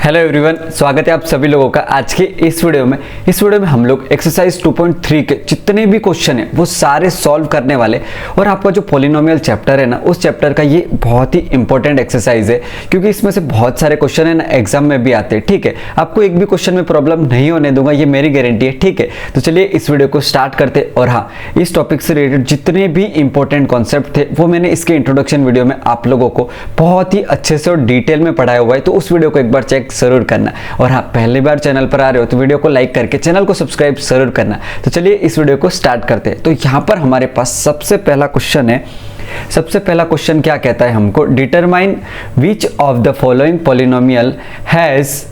Hello everyone, स्वागत है आप सभी लोगों का आज के इस वीडियो में। हम लोग एक्सरसाइज 2.3 के जितने भी क्वेश्चन हैं वो सारे सॉल्व करने वाले। और आपका जो पॉलिनोमियल चैप्टर है ना, उस चैप्टर का ये बहुत ही इंपॉर्टेंट एक्सरसाइज है, क्योंकि इसमें से बहुत सारे क्वेश्चन है ना एग्जाम में भी आते हैं। ठीक है, आपको एक भी क्वेश्चन में प्रॉब्लम नहीं होने दूंगा, ये मेरी गारंटी है। ठीक है, तो चलिए इस वीडियो को स्टार्ट करते। और हाँ, इस टॉपिक से रिलेटेड जितने भी इंपॉर्टेंट कॉन्सेप्ट थे वो मैंने इसके इंट्रोडक्शन वीडियो में आप लोगों को बहुत ही अच्छे से और डिटेल में पढ़ाया हुआ है, तो उस वीडियो को एक बार चेक जरूर करना। और हाँ, पहली बार चैनल पर आ रहे हो तो वीडियो को लाइक करके चैनल को सब्सक्राइब जरूर करना। तो चलिए इस वीडियो को स्टार्ट करते हैं। तो यहाँ पर हमारे पास सबसे पहला क्वेश्चन है। सबसे पहला क्वेश्चन क्या कहता है हमको, determine which of the following polynomial has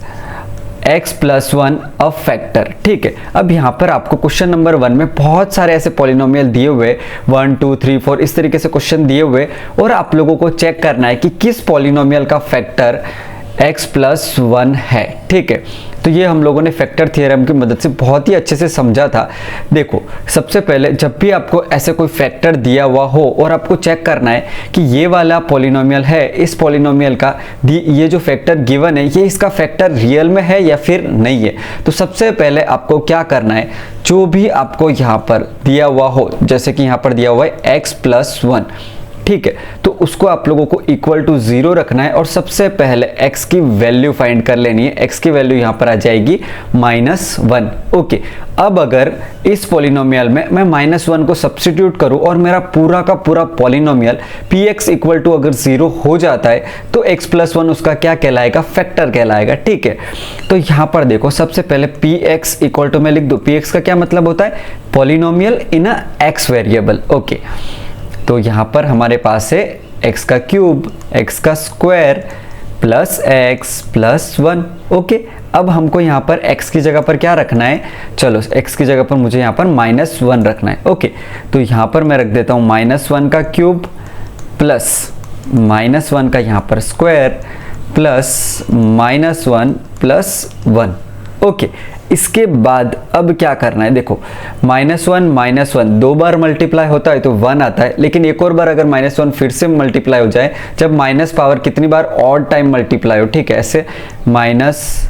x+1 a factor. ठीक है, अब यहाँ पर आपको क्वेश्चन नंबर 1 में बहुत सारे ऐसे पॉलिनोमियल दिए हुए 1 2 3 4 इस तरीके से क्वेश्चन दिए हुए, और आप लोगों को चेक करना है कि किस पॉलिनोमियल का फैक्टर x+1 है। ठीक है, तो ये हम लोगों ने फैक्टर थ्योरम की मदद से बहुत ही अच्छे से समझा था। देखो, सबसे पहले जब भी आपको ऐसे कोई फैक्टर दिया हुआ हो और आपको चेक करना है कि ये वाला पॉलिनोमियल है, इस पॉलिनोमियल का ये जो फैक्टर गिवन है ये इसका फैक्टर रियल में है या फिर नहीं है, तो सबसे पहले आपको क्या करना है, जो भी आपको यहाँ पर दिया हुआ हो, जैसे कि यहाँ पर दिया हुआ है x+1, ठीक है, तो उसको आप लोगों को इक्वल टू 0 रखना है। और सबसे पहले x की वैल्यू फाइंड कर लेनी है। x की वैल्यू यहाँ पर आ जाएगी -1। ओके, अब अगर इस पॉलिनोमियल में मैं -1 को सब्स्टिट्यूट करूं और मेरा पूरा का पूरा पॉलिनोमियल px इक्वल टू अगर 0 हो जाता है तो x+1 उसका क्या कहलाएगा, फैक्टर कहलाएगा। ठीक है, तो यहाँ पर देखो, सबसे पहले px इक्वल टू मैं लिख दूं, px का क्या मतलब होता है, पॉलिनोमियल इन अ x वेरिएबल। ओके, तो यहाँ पर हमारे पास है x का क्यूब, x का स्क्वायर प्लस x+1। ओके, अब हमको यहाँ पर x की जगह पर क्या रखना है, चलो x की जगह पर मुझे यहाँ पर -1 रखना है। ओके, तो यहाँ पर मैं रख देता हूँ -1 का क्यूब प्लस -1 का यहाँ पर स्क्वायर प्लस -1 प्लस 1। ओके, इसके बाद अब क्या करना है, देखो -1 दो बार मल्टीप्लाई होता है तो 1 आता है, लेकिन एक और बार अगर -1 फिर से मल्टीप्लाई हो जाए, जब माइनस पावर कितनी बार ऑड टाइम मल्टीप्लाई हो, ठीक है, ऐसे माइनस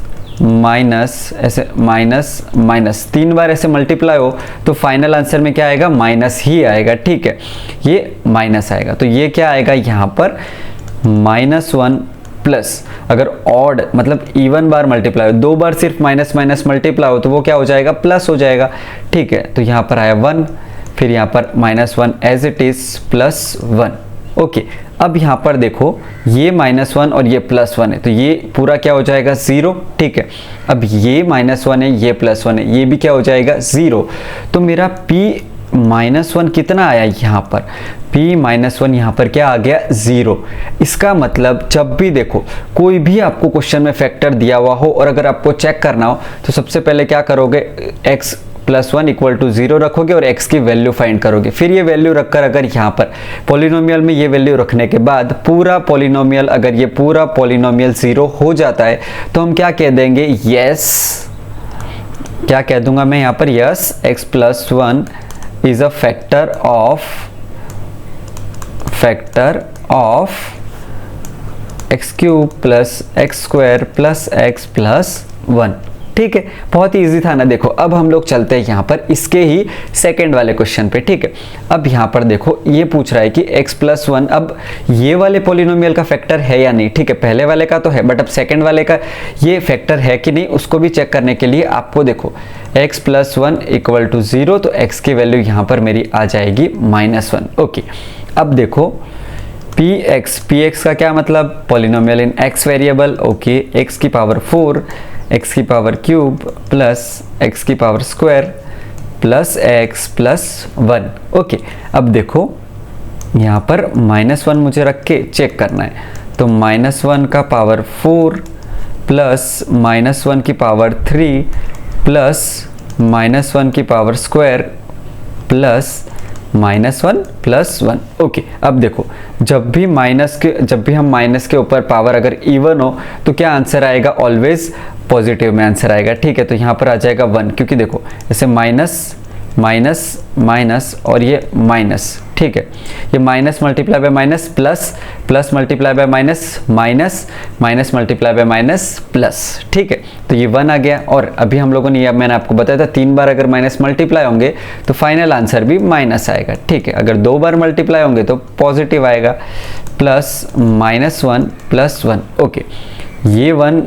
ऐसे माइनस 3 बार ऐसे मल्टीप्लाई हो तो फाइनल आंसर में क्या आएगा, माइनस ही आएगा। ठीक है, ये माइनस आएगा, तो ये क्या आएगा यहाँ पर -1 प्लस, अगर ऑड मतलब इवन बार मल्टीप्लाई हो, 2 बार सिर्फ माइनस मल्टीप्लाई हो तो वो क्या हो जाएगा, प्लस हो जाएगा। ठीक है, तो यहाँ पर आया 1, फिर यहाँ पर -1 एज इट इज +1। ओके, अब यहाँ पर देखो ये -1 और ये +1 है, तो ये पूरा क्या हो जाएगा, 0। ठीक है, अब ये -1 है, ये +1 है, ये भी क्या हो जाएगा, 0। तो मेरा p-1 कितना आया यहाँ पर, p-1 यहाँ पर क्या आ गया, 0। इसका मतलब जब भी देखो कोई भी आपको क्वेश्चन में फैक्टर दिया हुआ हो और अगर आपको चेक करना हो तो सबसे पहले क्या करोगे, x+1 इक्वल टू 0 रखोगे और x की वैल्यू फाइंड करोगे। फिर ये वैल्यू रखकर अगर यहाँ पर पॉलिनोमियल में ये वैल्यू रखने के बाद पूरा पॉलिनोमियल, अगर ये पूरा पॉलिनोमियल 0 हो जाता है तो हम क्या कह देंगे, यस, क्या कह दूंगा मैं यहाँ पर, yes x+1 is a factor of x cube plus x square plus x+1। ठीक है, बहुत ही इजी था ना। देखो, अब हम लोग चलते हैं यहाँ पर इसके ही सेकंड वाले क्वेश्चन पे। ठीक है, अब यहाँ पर देखो ये पूछ रहा है कि x+1, अब ये वाले पॉलिनोमियल का फैक्टर है या नहीं। ठीक है, पहले वाले का तो है, बट अब सेकंड वाले का ये फैक्टर है कि नहीं उसको भी चेक करने के लिए आपको देखो x+1 इक्वल टू 0, तो x की वैल्यू यहाँ पर मेरी आ जाएगी -1। ओके, अब देखो px का क्या मतलब, पॉलिनोमियल इन x वेरिएबल। ओके, x की पावर 4, x की पावर क्यूब प्लस x की power square plus x+1। Okay, अब देखो यहाँ पर -1 मुझे रख के चेक करना है, तो -1 का पावर 4 प्लस -1 की पावर 3 प्लस -1 की power square plus -1 plus 1। Okay, अब देखो जब भी हम माइनस के ऊपर पावर अगर इवन हो तो क्या आंसर आएगा, ऑलवेज पॉजिटिव में आंसर आएगा। ठीक है, तो यहाँ पर आ जाएगा 1, क्योंकि देखो ऐसे माइनस माइनस माइनस और ये माइनस, ठीक है। ये minus multiply by minus plus, plus multiply by minus minus, minus multiply by minus plus, ठीक है। तो ये 1 आ गया। और अभी हम लोगों ने, ये मैंने आपको बताया था 3 बार अगर माइनस मल्टीप्लाई होंगे तो फाइनल आंसर भी माइनस आएगा, ठीक है। अगर 2 बार मल्टीप्लाई होंगे तो पॉजिटिव आएगा, प्लस -1 प्लस 1, ओके। ये 1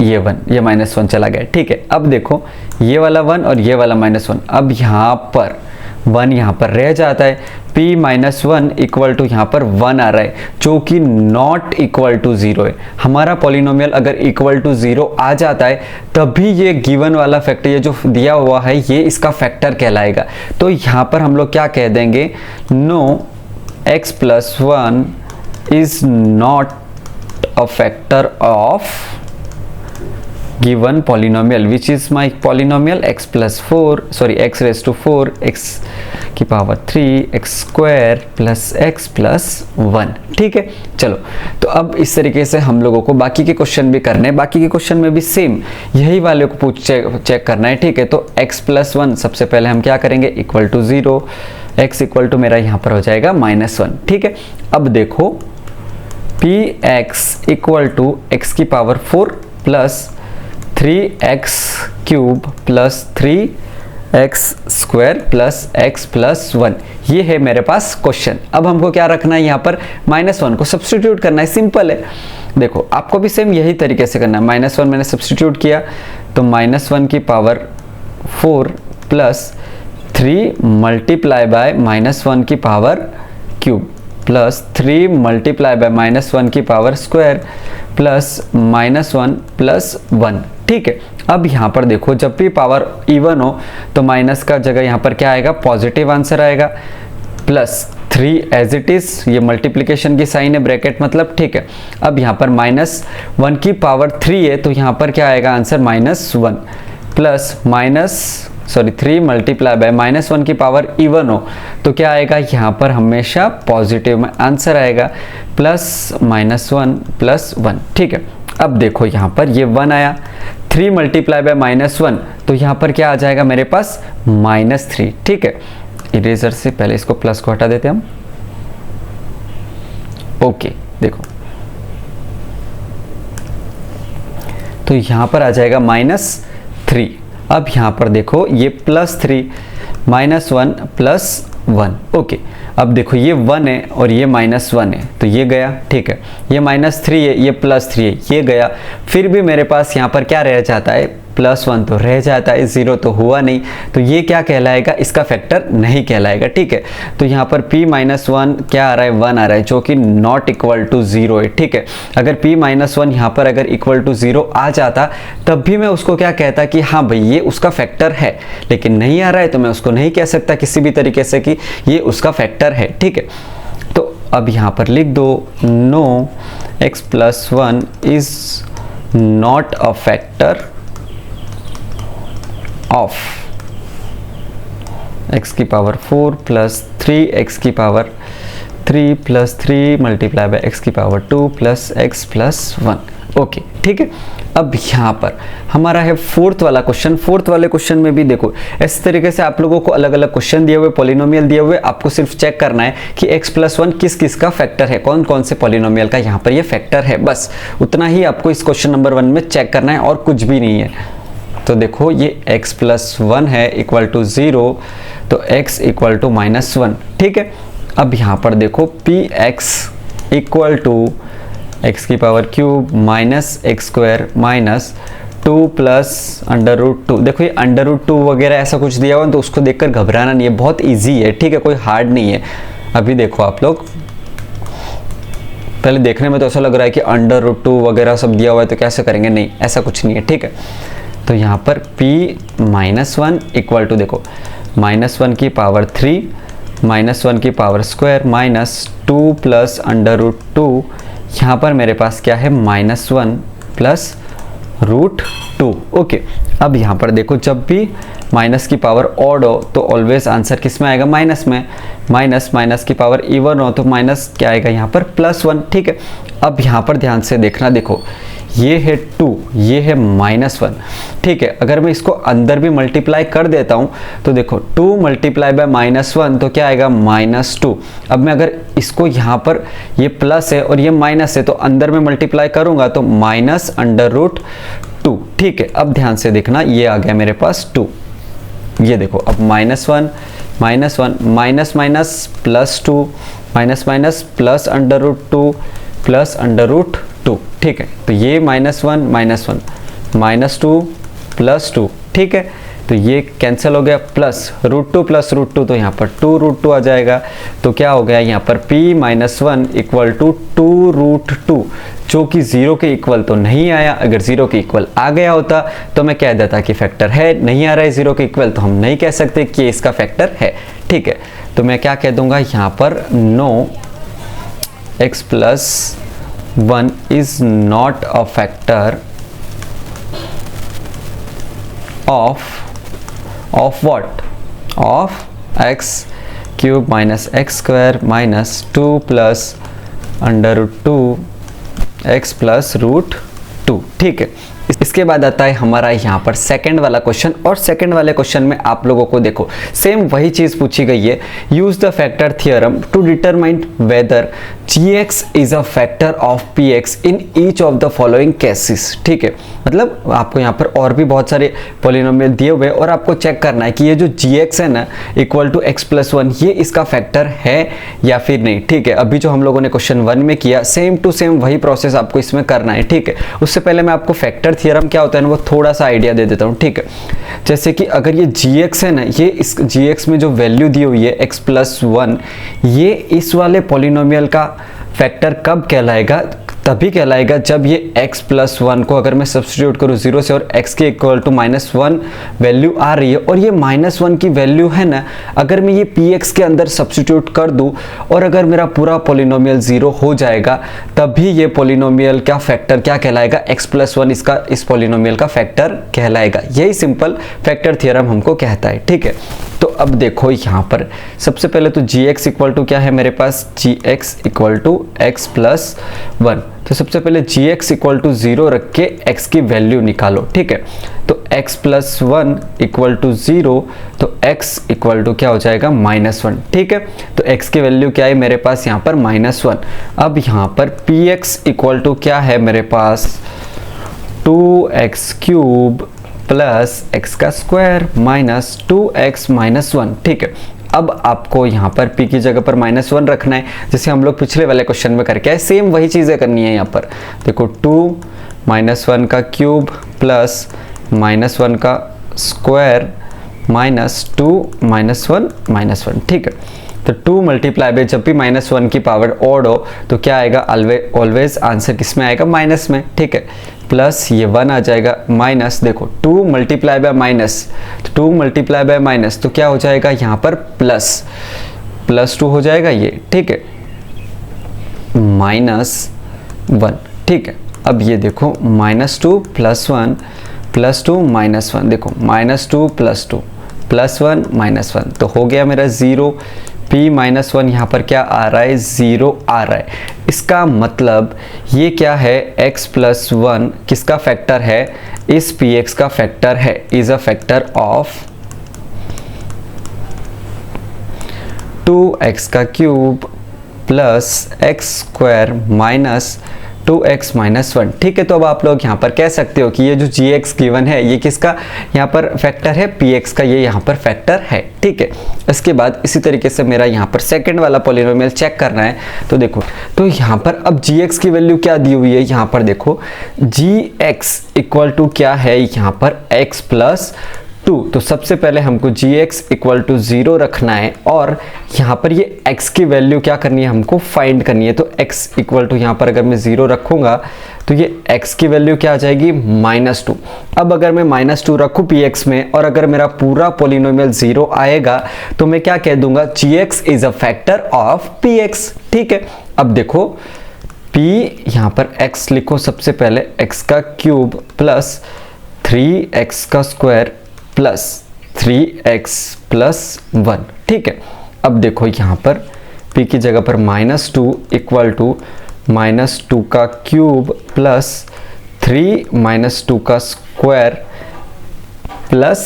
ये 1, ये -1 चला गया, ठीक है। अब देखो ये वाला 1 और ये वाला -1, अब यहाँ पर 1 यहाँ पर रह जाता है, p -1 इक्वल टू यहाँ पर 1 आ रहा है, जो कि नॉट इक्वल टू 0 है। हमारा पॉलिनोमियल अगर इक्वल टू 0 आ जाता है तभी ये गिवन वाला फैक्टर, ये जो दिया हुआ है, ये इसका फैक्टर कहलाएगा। तो यहाँ पर हम लोग क्या कह देंगे, no x + 1 is not a factor of given polynomial which is my polynomial x raised to 4 x की power 3 x square plus x plus 1, ठीक है। चलो, तो अब इस तरीके से हम लोगों को बाकी के क्वेश्चन भी करने हैं। बाकी के क्वेश्चन में भी सेम यही वाले को चेक करना है, ठीक है। तो x + 1 सबसे पहले हम क्या करेंगे, equal to 0, x equal to मेरा यहाँ पर हो जाएगा -1, ठीक है। अब देखो px इक्वल टू x की power 4 plus 3x³ plus 3x square plus x plus 1, ये है मेरे पास क्वेश्चन। अब हमको क्या रखना है, यहाँ पर -1 को सब्स्टिट्यूट करना है, सिंपल है। देखो आपको भी सेम यही तरीके से करना है। -1 मैंने सब्स्टिट्यूट किया तो -1 की पावर 4 प्लस 3 मल्टीप्लाई बाय -1 की power cube plus 3 multiply bye -1 की पावर स्क्वायर प्लस -1 प्लस 1, ठीक है। अब यहाँ पर देखो जब भी पावर इवन हो तो माइनस का जगह यहाँ पर क्या आएगा, पॉजिटिव आंसर आएगा, प्लस 3 एज इट इज, ये मल्टीप्लिकेशन की साइन है, ब्रैकेट मतलब, ठीक है। अब यहाँ पर -1 की पावर 3 है तो यहाँ पर क्या आएगा आंसर, -1 प्लस 3 मल्टीप्लाई बाय -1 की पावर इवन हो तो क्या आएगा, यहाँ पर हमेशा पॉजिटिव में आंसर आएगा, प्लस -1 प्लस 1, ठीक है। अब देखो यहाँ पर ये 1 आया, 3 मल्टीप्लाई बाय -1 तो यहाँ पर क्या आ जाएगा मेरे पास, -3, ठीक है। इरेजर से पहले इसको प्लस को हटा देते हम, ओके। देखो तो यहाँ पर आ जाएगा -3। अब यहाँ पर देखो ये +3 -1 प्लस 1, ओके। अब देखो ये 1 है और ये -1 है तो ये गया, ठीक है। ये -3 है, ये +3 है, ये गया। फिर भी मेरे पास यहाँ पर क्या रह जाता है, +1 तो रह जाता है, 0 तो हुआ नहीं, तो ये क्या कहलाएगा, इसका फैक्टर नहीं कहलाएगा, ठीक है। तो यहाँ पर p -1 क्या आ रहा है, 1 आ रहा है, जो कि नॉट इक्वल टू 0 है, ठीक है। अगर p -1 यहाँ पर अगर इक्वल टू 0 आ जाता तब भी मैं उसको क्या कहता कि हाँ भाई ये उसका फैक्टर है, लेकिन नहीं आ रहा है तो मैं उसको नहीं कह सकता किसी भी तरीके से कि ये उसका फैक्टर है, ठीक है। तो अब यहाँ पर लिख दो, no x + 1 is not a factor of x की पावर 4 प्लस 3x की power 3 plus 3 multiply by x की power 2 plus x plus 1, okay, ठीक है। अब यहाँ पर हमारा है फोर्थ वाला क्वेश्चन। फोर्थ वाले क्वेश्चन में भी देखो इस तरीके से आप लोगों को अलग अलग क्वेश्चन दिए हुए, पॉलिनोमियल दिए हुए, आपको सिर्फ चेक करना है कि x + 1 किस किस का फैक्टर है, कौन कौन से पॉलिनोमियल का यहाँ पर ये फैक्टर है, बस उतना ही आपको इस क्वेश्चन नंबर 1 में चेक करना है और कुछ भी नहीं है। तो देखो ये x + 1 है इक्वल टू 0, तो x इक्वल टू -1, ठीक है। अब यहाँ पर देखो px इक्वल टू x की power cube minus x square minus 2 plus √2। देखो ये √2 वगैरह ऐसा कुछ दिया हुआ है तो उसको देखकर घबराना नहीं है, बहुत इजी है, ठीक है, कोई हार्ड नहीं है। अभी देखो आप लोग, पहले देखने में तो ऐसा लग रहा है कि √2 वगैरह सब दिया हुआ है तो कैसे करेंगे, नहीं ऐसा कुछ नहीं है, ठीक है। तो यहाँ पर p -1 इक्वल टू देखो -1 की पावर 3 -1 की पावर स्क्वायर माइनस 2 प्लस √2, यहाँ पर मेरे पास क्या है -1 प्लस √2, ओके। अब यहाँ पर देखो जब भी माइनस की पावर ऑड हो तो ऑलवेज आंसर किस में आएगा, माइनस में, माइनस की पावर इवन हो तो माइनस क्या आएगा यहाँ पर +1, ठीक है। अब यहाँ पर ध्यान से देखना, देखो ये है 2, ये है -1, ठीक है। अगर मैं इसको अंदर भी मल्टीप्लाई कर देता हूँ तो देखो 2 मल्टीप्लाई बाय -1 तो क्या आएगा -2। अब मैं अगर इसको यहाँ पर ये प्लस है और ये माइनस है तो अंदर में मल्टीप्लाई करूँगा तो -√2, ठीक है। अब ध्यान से देखना, ये आ गया मेरे पास 2, ये देखो अब -1 माइनस माइनस +2 माइनस माइनस +√2 +√2, ठीक है। तो ये -1 -2 +2, ठीक है। तो ये कैंसिल हो गया, +√2 +√2 तो यहाँ पर 2√2 आ जाएगा। तो क्या हो गया यहाँ पर p - 1 = 2√2, जो कि 0 के इक्वल तो नहीं आया। अगर 0 के इक्वल आ गया होता तो मैं कह देता कि फैक्टर है, नहीं आ रहा है 0 के इक्वल तो हम नहीं कह सकते कि इसका फैक्टर है, ठीक है। तो मैं क्या कह दूंगा यहाँ पर, no x + 1 is not a factor of what? Of x³ - x² - 2 + √2 x + √2, ठीक है। इसके बाद आता है हमारा यहाँ पर सेकंड वाला क्वेश्चन, और सेकंड वाले क्वेश्चन में आप लोगों को देखो सेम वही चीज पूछी गई है। Use the factor theorem to determine whether gx is a factor of px in each of the following cases, ठीक है। मतलब आपको यहाँ पर और भी बहुत सारे पॉलिनोमियल दिए हुए और आपको चेक करना है कि ये जो gx है ना = x + 1 ये इसका फैक्टर है या फिर नहीं, ठीक है। अभी जो हम लोगों ने क्वेश्चन 1 में किया सेम टू सेम वही प्रोसेस आपको इसमें करना है, ठीक है। उससे पहले मैं आपको फैक्टर थ्योरम क्या होता है ना वो थोड़ा सा आइडिया दे देता हूँ, ठीक है। जैसे कि अगर ये gx है ना, ये इस gx में जो वैल्यू दी हुई है x + 1, ये इस वाले पॉलिनोमियल का फैक्टर कब कहलाएगा? तभी कहलाएगा जब ये x + 1 को अगर मैं सब्स्टिट्यूट करूँ 0 से और x के इक्वल टू -1 वैल्यू आ रही है, और ये -1 की वैल्यू है ना, अगर मैं ये px के अंदर सब्स्टिट्यूट कर दूँ और अगर मेरा पूरा पॉलिनोमियल 0 हो जाएगा, तभी ये पॉलिनोमियल का फैक्टर क्या कहलाएगा? x + 1 इसका इस पॉलिनोमियल का फैक्टर कहलाएगा। यही सिंपल फैक्टर थ्योरम हमको कहता है, ठीक है। तो अब देखो यहाँ पर सबसे पहले तो gx इक्वल टू क्या है मेरे पास? gx = x + 1। तो सबसे पहले gx = 0 रख के x की वैल्यू निकालो, ठीक है। तो x + 1 = 0, तो x = क्या हो जाएगा? -1, ठीक है। तो x की वैल्यू क्या है मेरे पास यहाँ पर? -1। अब यहाँ पर px = क्या है मेरे पास? 2x³ + x² - 2x - 1, ठीक है। अब आपको यहाँ पर p की जगह पर -1 रखना है, जैसे हम लोग पिछले वाले क्वेश्चन में करके आए, सेम वही चीज़ें करनी है यहाँ पर। देखो 2 - 1 का क्यूब प्लस -1 का स्क्वायर -2 - 1 - 1, ठीक है। तो 2 मल्टीप्लाई बाय, जब भी -1 की पावर ऑड हो तो क्या आएगा? ऑलवेज आंसर किस में आएगा? माइनस में, ठीक है। प्लस ये 1 आ जाएगा, माइनस देखो 2 मल्टीप्लाई बाय माइनस, तो 2 मल्टीप्लाई बाय माइनस तो क्या हो जाएगा यहाँ पर? +2 हो जाएगा ये, ठीक है, -1, ठीक है। अब ये देखो -2 + 1 +2 -1, देखो -2 + 2 +1 -1 तो हो गया मेरा 0। p - 1 यहाँ पर क्या आ रहा है? 0 आ रहा है। इसका मतलब ये क्या है? x + 1 किसका फैक्टर है? इस px का फैक्टर है, is a factor of 2x³ + x² - 2x - 1, ठीक है। तो अब आप लोग यहाँ पर कह सकते हो कि ये जो gx गिवन है ये किसका यहाँ पर फैक्टर है? px का, ये यहाँ पर फैक्टर है, ठीक है। इसके बाद इसी तरीके से मेरा यहाँ पर सेकंड वाला पॉलिनोमियल चेक करना है। तो देखो, तो यहाँ पर अब gx की वैल्यू क्या दी हुई है? यहाँ पर देखो gx = क्या है यहाँ पर? x + 2। तो सबसे पहले हमको gx = 0 रखना है और यहाँ पर ये x की वैल्यू क्या करनी है? हमको फाइंड करनी है। तो x = यहाँ पर अगर मैं 0 रखूँगा तो ये x की वैल्यू क्या आ जाएगी? -2। अब अगर मैं -2 रखूँ px में और अगर मेरा पूरा पॉलिनोमियल 0 आएगा तो मैं क्या कह दूंगा? gx is a factor of px, ठीक है। अब देखो p यहाँ पर x लिखो, सबसे पहले x³ plus 3x² plus 3x + 1, ठीक है। अब देखो यहाँ पर p की जगह पर -2 = -2 का क्यूब प्लस 3 माइनस 2 का स्क्वायर प्लस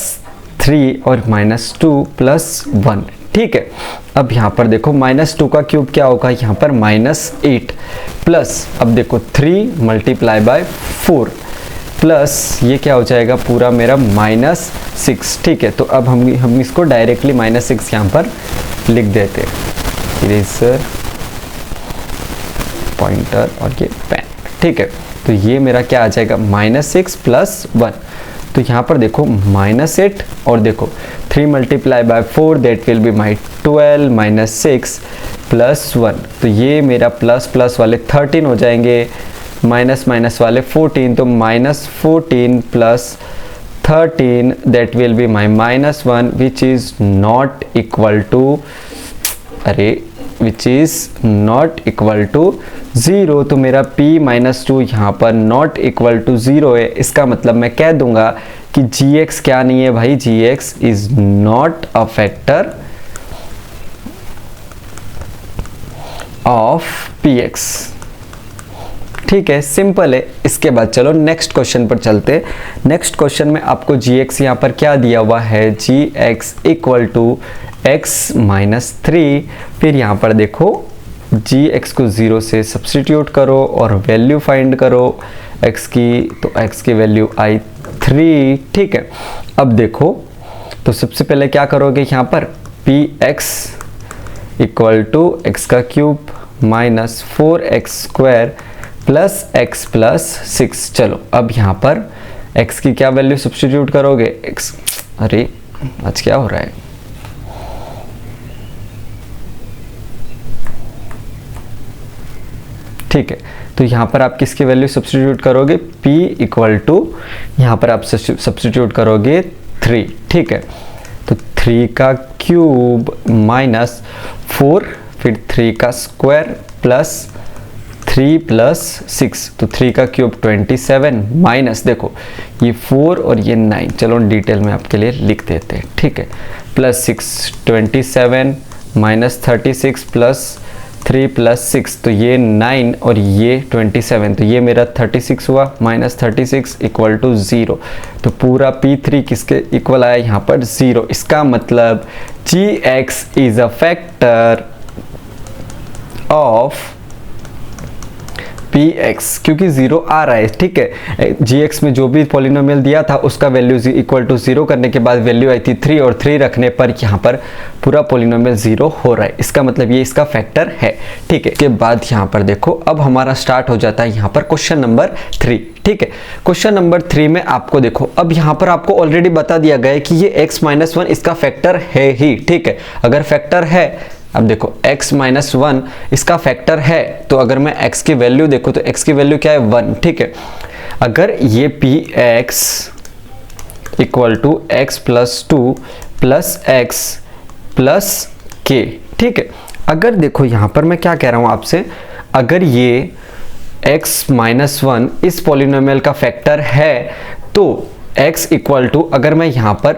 3 और माइनस 2 प्लस 1, ठीक है। अब यहाँ पर देखो माइनस 2 का क्यूब क्या होगा, यहाँ पर -8 प्लस, अब देखो 3 मल्टीप्लाई बाय 4 प्लस ये क्या हो जाएगा पूरा मेरा -6, ठीक है। तो अब हम इसको डायरेक्टली -6 यहाँ पर लिख देते हैं, इरेजर, पॉइंटर और ये पेन, ठीक है। तो ये मेरा क्या आ जाएगा -6 प्लस 1, तो यहाँ पर देखो -8 और देखो 3 multiply bye 4 that will be my 12 -6 plus 1, तो ये मेरा प्लस प्लस वाले 13 हो जाएंगे, माइनस माइनस वाले 14, तो -14 plus 13 that will be my -1 which is not equal to, which is not equal to 0। तो मेरा p-2 यहाँ पर नॉट इक्वल टू 0 है, इसका मतलब मैं कह दूंगा कि gx क्या नहीं है भाई, gx is not a factor of px, ठीक है, सिंपल है। इसके बाद चलो नेक्स्ट क्वेश्चन पर चलते हैं। नेक्स्ट क्वेश्चन में आपको gx यहाँ पर क्या दिया हुआ है, gx इक्वल टू x -3, फिर यहाँ पर देखो gx को 0 से सब्स्टिट्यूट करो और वैल्यू फाइंड करो x की, तो x की वैल्यू आई 3, ठीक है। अब देखो तो सबसे पहले क्या करोगे, यहाँ पर px इक्वल टू x का cube minus 4x square plus x plus 6। चलो अब यहाँ पर x की क्या वैल्यू सब्स्टिट्यूट करोगे, x, अरे आज क्या हो रहा है, ठीक है। तो यहाँ पर आप किसकी वैल्यू सब्स्टिट्यूट करोगे, p इक्वल टू यहाँ पर आप सब्स्टिट्यूट करोगे 3, ठीक है। तो 3 का क्यूब माइनस 4, फिर 3 का स्क्वायर प्लस 3 प्लस 6, तो 3 का क्यूब 27 माइनस देखो ये 4 और ये 9, चलो डिटेल में आपके लिए लिख देते हैं, ठीक है। प्लस 6 27 माइनस 36 प्लस 3 प्लस 6, तो ये 9 और ये 27, तो ये मेरा 36 हुआ, माइनस 36 इक्वल टू 0। तो पूरा P3 किसके इक्वल आया यहाँ पर 0। इसका मतलब gx is a factor of px, क्योंकि 0 आ रहा है, ठीक है। gx में जो भी पॉलिनोमियल दिया था उसका वैल्यू इक्वल टू 0 करने के बाद वैल्यू आई थी 3 और 3 रखने पर यहाँ पर पूरा पॉलिनोमियल 0 हो रहा है, इसका मतलब ये इसका फैक्टर है, ठीक है। के बाद यहाँ पर देखो अब हमारा स्टार्ट हो जाता है यहाँ पर क्वेश्चन नंबर 3, ठीक है। क्वेश्चन नंबर 3 में आपको देखो अब यहाँ पर आपको ऑलरेडी बता दिया गया है कि ये x-1 इसका फैक्टर है ही, ठीक है। अगर फैक्टर है, अब देखो x-1 इसका फैक्टर है, तो अगर मैं x की वैल्यू देखूं तो x की वैल्यू क्या है 1, ठीक है। अगर ये px equal to x plus 2 plus x plus k, ठीक है। अगर देखो यहाँ पर मैं क्या कह रहा हूँ आपसे, अगर ये x-1 इस पॉलिनोमियल का फैक्टर है तो x इक्वल टू, अगर मैं यहाँ पर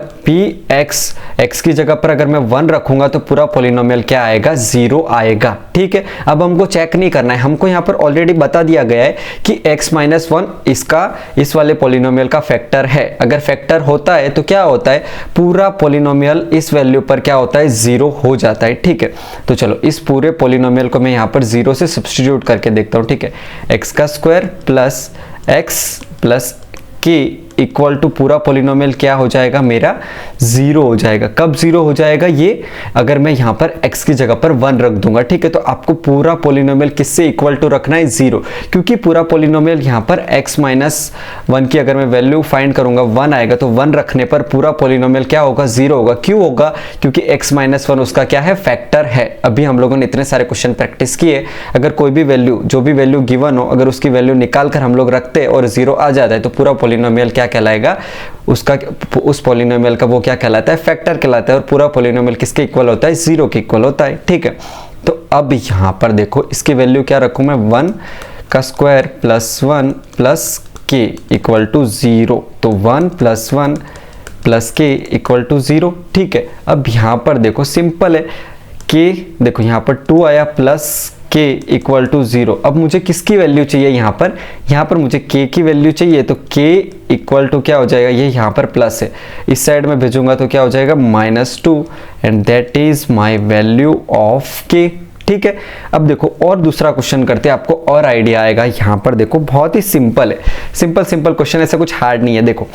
x की जगह पर अगर मैं 1 रखूंगा तो पूरा पॉलिनोमियल क्या आएगा, 0 आएगा, ठीक है। अब हमको चेक नहीं करना है, हमको यहाँ पर ऑलरेडी बता दिया गया है कि x-1 इसका इस वाले पॉलिनोमियल का फैक्टर है। अगर फैक्टर होता है तो क्या होता है, पूरा पॉलिनोमियल इस वैल्यू पर क्या होता है, 0 हो जाता है, ठीक है। तो चलो इस पूरे पॉलिनोमियल को मैं यहाँ पर 0 से सब्स्टिट्यूट करके देखता हूँ, ठीक है। x का square plus x plus k equal to पूरा पॉलिनोमियल क्या हो जाएगा मेरा, 0 हो जाएगा। कब 0 हो जाएगा ये, अगर मैं यहाँ पर x की जगह पर 1 रख दूंगा, ठीक है। तो आपको पूरा पॉलिनोमियल किससे इक्वल टू रखना है, 0, क्योंकि पूरा पॉलिनोमियल यहाँ पर x-1 की अगर मैं वैल्यू फाइंड करूंगा 1 आएगा, तो 1 रखने पर पूरा पॉलिनोमियल क्या होगा, 0 होगा। क्यों होगा, क्योंकि x-1 उसका क्या है, फैक्टर है। अभी हम लोगों ने इतने सारे क्वेश्चन प्रैक्टिस किए, अगर कोई भी वैल्यू, जो भी वैल्यू गिवन हो, अगर उसकी वैल्यू निकाल कर हम लोग रखते हैं और 0 आ जाता है तो पूरा पॉलिनोमियल क्या कहलाएगा, उसका उस पॉलिनोमियल का वो क्या कहलाता है, फैक्टर कहलाता है। और पूरा पॉलिनोमियल किसके इक्वल होता है, 0 के इक्वल होता है, ठीक है। तो अब यहाँ पर देखो इसकी वैल्यू क्या रखूं मैं, 1 का square plus 1 plus k equal to 0, तो 1 plus 1 plus k equal to 0, ठीक है। अब यहाँ पर देखो सिंपल है, k देखो यहाँ पर 2 आया प्लस k इक्वल टू 0। अब मुझे किसकी वैल्यू चाहिए यहाँ पर मुझे k की वैल्यू चाहिए, तो k इक्वल टू क्या हो जाएगा, ये यहाँ पर प्लस है, इस साइड में भेजूंगा तो क्या हो जाएगा -2 and that is my value of k। ठीक है, अब देखो और दूसरा क्वेश्चन करते हैं, आपको और आइडिया आएगा। यहाँ पर देखो बहुत ही सिंपल है, सिंपल क्वेश्चन, ऐसा कुछ हार्ड नहीं है। देखो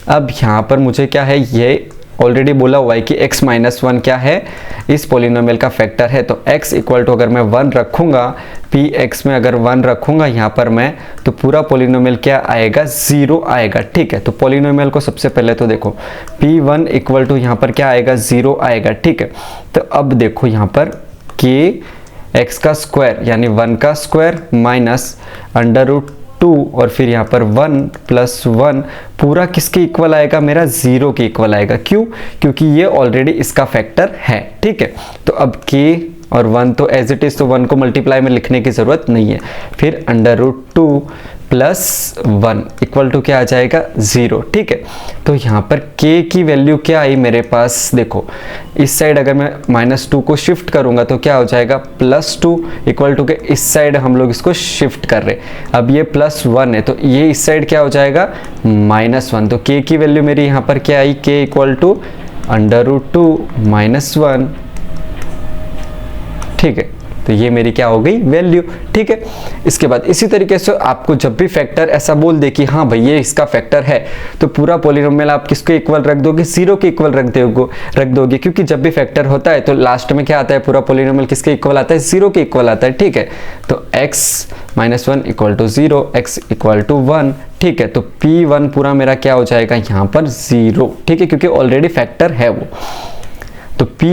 अब यहाँ पर मुझे क्या है, ये ऑलरेडी बोला हुआ है कि x माइनस 1 क्या है, इस पोलिनोमियल का फैक्टर है। तो x इक्वल टू अगर मैं 1 रखूंगा, px में अगर 1 रखूंगा यहाँ पर मैं, तो पूरा पोलिनोमियल क्या आएगा, 0 आएगा। ठीक है, तो पोलिनोमियल को सबसे पहले तो देखो p1 इक्वल टू यहाँ पर क्या आएगा, 0 आएगा। ठीक है, तो अब देखो यहाँ पर k x का स्क्वायर यानी 1 का स्क्वायर माइनस √2 और फिर यहाँ पर 1 प्लस 1 पूरा किसके इक्वल आएगा, मेरा 0 के इक्वल आएगा। क्यों, क्योंकि ये ऑलरेडी इसका फैक्टर है। ठीक है, तो अब k और 1 तो एज इट इज, तो 1 को मल्टीप्लाई में लिखने की जरूरत नहीं है। फिर √2 प्लस 1 इक्वल टू क्या आ जाएगा, 0। ठीक है, तो यहाँ पर k की वैल्यू क्या आई मेरे पास, देखो इस साइड अगर मैं -2 को शिफ्ट करूंगा तो क्या हो जाएगा, +2 इक्वल टू के इस साइड हम लोग इसको शिफ्ट कर रहे। अब ये +1 है तो ये इस साइड क्या हो जाएगा, -1। तो k की वैल्यू मेरी यहाँ पर क्या आई, k इक्वल टू √2 -1। ठीक है, तो ये मेरी क्या हो गई, वैल्यू। ठीक है, इसके बाद इसी तरीके से आपको जब भी फैक्टर ऐसा बोल दे कि हाँ भाई ये इसका फैक्टर है, तो पूरा पोलिनोमियल आप किसके इक्वल रख दोगे, 0 के इक्वल रख दोगे, क्योंकि जब भी फैक्टर होता है तो लास्ट में क्या आता है, पूरा पोलिनोमियल किसके इक्वल आता है, 0 के इक्वल आता है। ठीक है, तो x minus 1 equal to 0, x equal to 1। ठीक है, तो p1 पूरा मेरा क्या हो जाएगा यहाँ पर 0। ठीक है, क्योंकि ऑलरेडी फैक्टर है वो। तो p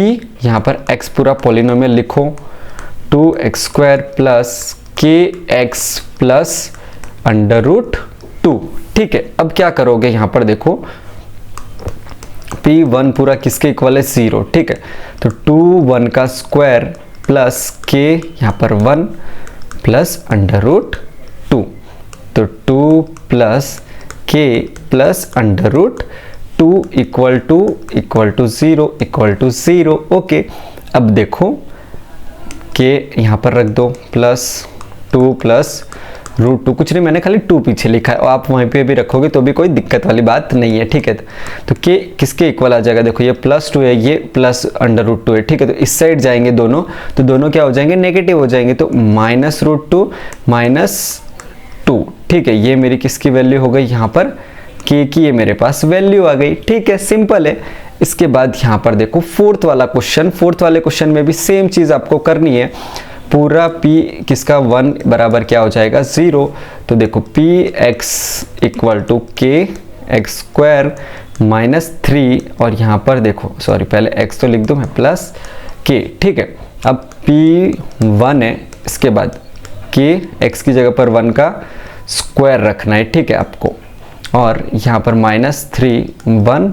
यहाँ पर x पूरा पोलिनोमियल लिखो, 2x² प्लस kx प्लस √2। ठीक है, अब क्या करोगे यहाँ पर देखो p1 पूरा किसके इक्वल है, 0। ठीक है, तो 2 1 का स्क्वायर प्लस k यहाँ पर 1 प्लस √2, तो 2 plus k plus √2 equal to 0 okay. अब देखो k यहाँ पर रख दो, +2 प्लस √2, कुछ नहीं मैंने खाली 2 पीछे लिखा है और आप वहीं पे भी रखोगे तो भी कोई दिक्कत वाली बात नहीं है। ठीक है, तो k किसके इक्वल आ जाएगा, देखो ये +2 है, ये प्लस √2 है। ठीक है, तो इस साइड जाएंगे दोनों, तो दोनों क्या हो जाएंगे, नेगेटिव हो जाएंगे, तो -√2 -2। ठीक है, ये मेरी किसकी वैल्यू हो गई, यहाँ पर k की ये मेरे पास वैल्यू आ गई। ठीक है, सिंपल है। इसके बाद यहाँ पर देखो फोर्थ वाले क्वेश्चन में भी सेम चीज आपको करनी है। पूरा p किसका 1 बराबर क्या हो जाएगा, 0। तो देखो px इक्वल टू kx² -3 और यहाँ पर देखो सॉरी पहले x तो लिख दूं मैं प्लस k। ठीक है, अब p1 है, इसके बाद k x की जगह पर 1 का स्क्वायर रखना है। ठीक है आपको, और यहाँ पर -3 1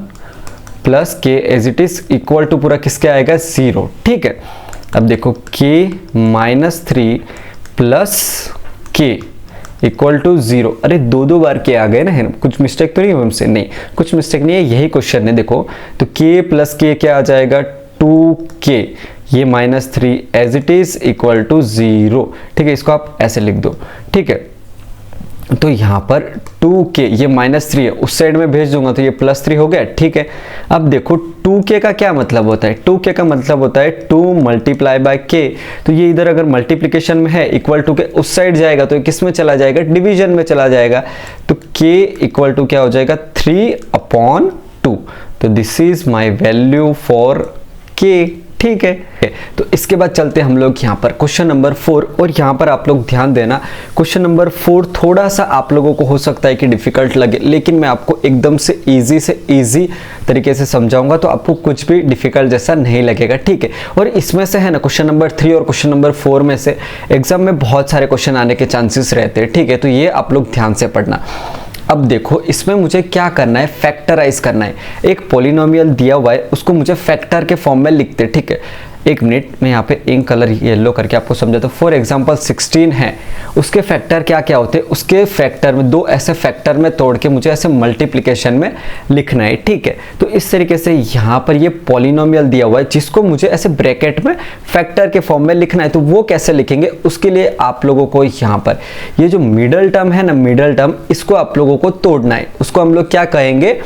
plus k as it is equal to पूरा किसके आएगा, 0। ठीक है, अब देखो k -3 plus k equal to 0। अरे दो बार k आ गए ना, है कुछ मिस्टेक तो नहीं है हमसे, नहीं कुछ मिस्टेक नहीं है, यही क्वेश्चन है। देखो तो k प्लस k क्या आ जाएगा, 2k, ये -3 as it is equal to 0। ठीक है, इसको आप ऐसे लिख दो। ठीक है, तो यहाँ पर 2k ये -3 है, उस साइड में भेज दूंगा तो ये +3 हो गया। ठीक है, अब देखो 2k का क्या मतलब होता है, 2k का मतलब होता है 2 × k। तो ये इधर अगर मल्टीप्लिकेशन में है, इक्वल टू के उस साइड जाएगा तो किस में चला जाएगा, डिवीजन में चला जाएगा। तो k इक्वल टू क्या हो जाएगा, 3/2। तो this is my value for k। ठीक है, तो इसके बाद चलते हम लोग यहाँ पर क्वेश्चन नंबर 4। और यहाँ पर आप लोग ध्यान देना, क्वेश्चन नंबर 4 थोड़ा सा आप लोगों को हो सकता है कि डिफिकल्ट लगे, लेकिन मैं आपको एकदम से इजी तरीके से समझाऊंगा, तो आपको कुछ भी डिफिकल्ट जैसा नहीं लगेगा। ठीक है, और इसमें से है ना क्वेश्चन नंबर 3 और क्वेश्चन नंबर 4 में से एग्जाम में बहुत सारे क्वेश्चन आने के चांसेस रहते हैं। ठीक है, तो ये आप लोग ध्यान से पढ़ना। अब देखो इसमें मुझे क्या करना है, फैक्टराइज करना है। एक पॉलिनोमियल दिया हुआ है, उसको मुझे फैक्टर के फॉर्म में लिखते। ठीक है, एक मिनट, मैं यहाँ पे इंक कलर येलो करके आपको समझाता हूँ। फॉर एग्जांपल 16 है, उसके फैक्टर क्या क्या होते हैं, उसके फैक्टर में दो ऐसे फैक्टर में तोड़ के मुझे ऐसे मल्टीप्लिकेशन में लिखना है, ठीक है। तो इस तरीके से यहाँ पर ये पॉलिनोमियल दिया हुआ है जिसको मुझे ऐसे ब्रैकेट में फैक्टर के फॉर्म में लिखना है। तो वो कैसे लिखेंगे, उसके लिए आप लोगों को यहाँ पर ये जो मिडल टर्म है ना, मिडल टर्म, इसको आप लोगों को तोड़ना है। उसको हम लोग क्या कहेंगे,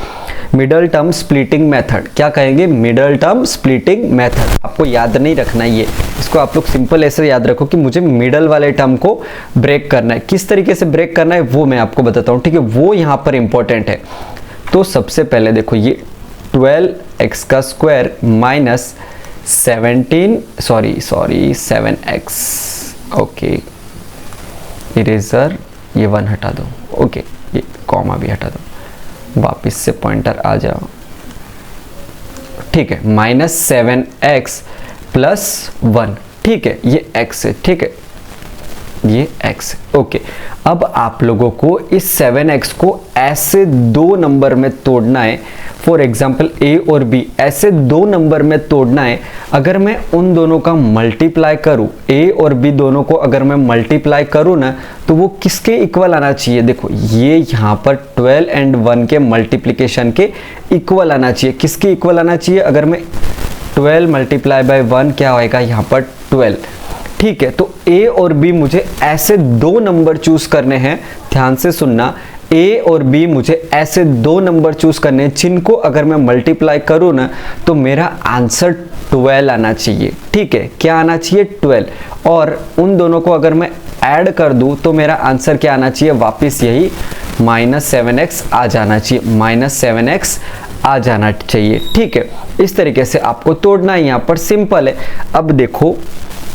मिडल टर्म स्प्लिटिंग मेथड। क्या कहेंगे, मिडल टर्म स्प्लिटिंग मेथड। आपको याद नहीं रखना है ये, इसको आप लोग सिंपल ऐसे याद रखो कि मुझे मिडल वाले टर्म को ब्रेक करना है। किस तरीके से ब्रेक करना है वो मैं आपको बताता हूँ, ठीक है, वो यहाँ पर इंपॉर्टेंट है। तो सबसे पहले देखो, ये 12x का square minus 7x, okay, eraser ये 1 हटा दो, ओके, ये कॉमा भी हटा दो, वापिस से पॉइंटर आ जाओ, ठीक है, माइनस 7x प्लस 1, ठीक है, ये x है, ठीक है, ये x है, ओके। अब आप लोगों को इस 7x को ऐसे दो नंबर में तोड़ना है। फॉर एग्जाम्पल a और b ऐसे दो नंबर में तोड़ना है। अगर मैं उन दोनों का मल्टीप्लाई करूं, a और b दोनों को अगर मैं मल्टीप्लाई करूं ना, तो वो किसके इक्वल आना चाहिए, देखो ये यहाँ पर 12 एंड 1 के मल्टीप्लिकेशन के इक्वल आना चाहिए। किसके इक्वल आना चाहिए, अगर मैं 12 मल्टीप्लाई बाय 1 क्या होएगा यहाँ पर 12, ठीक है। तो a और b मुझे ऐसे दो नंबर चूज करने हैं, ध्यान से सुनना, a और b मुझे ऐसे दो नंबर चूज करने हैं जिनको अगर मैं मल्टीप्लाई करूँ ना तो मेरा आंसर 12 आना चाहिए, ठीक है। क्या आना चाहिए, 12, और उन दोनों को अगर मैं ऐड कर दूं तो मेरा आंसर क्या आना चाहिए, वापस यही -7x आ जाना चाहिए, -7x आ जाना चाहिए, ठीक है। इस तरीके से आपको तोड़ना है, यहाँ पर सिंपल है। अब देखो,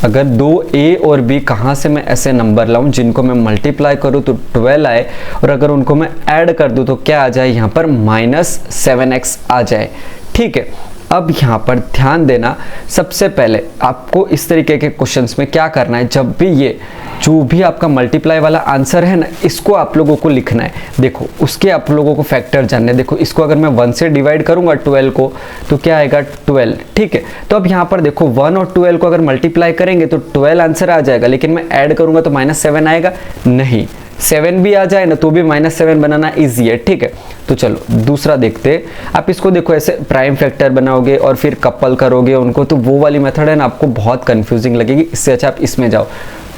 अगर दो a और b कहाँ से मैं ऐसे नंबर लाऊं जिनको मैं मल्टीप्लाई करूं तो 12 आए, और अगर उनको मैं ऐड कर दूं तो क्या आ जाए, यहाँ पर -7x आ जाए, ठीक है। अब यहाँ पर ध्यान देना, सबसे पहले आपको इस तरीके के क्वेश्चंस में क्या करना है, जब भी ये जो भी आपका मल्टीप्लाई वाला आंसर है ना, इसको आप लोगों को लिखना है। देखो उसके आप लोगों को फैक्टर जानने, देखो इसको अगर मैं 1 से डिवाइड करूंगा 12 को तो क्या आएगा 12, ठीक है। तो अब यहाँ पर देखो 1 और 12 को अगर मल्टीप्लाई करेंगे तो 12 आंसर आ जाएगा, लेकिन मैं ऐड करूंगा तो -7 आएगा, नहीं, 7 भी आ जाए ना तो भी -7 बनाना इजी है, ठीक है। तो चलो दूसरा देखते। आप इसको देखो ऐसे प्राइम फैक्टर बनाओगे और फिर कपल करोगे उनको, तो वो वाली मेथड है ना आपको बहुत कंफ्यूजिंग लगेगी। इससे अच्छा आप इसमें जाओ,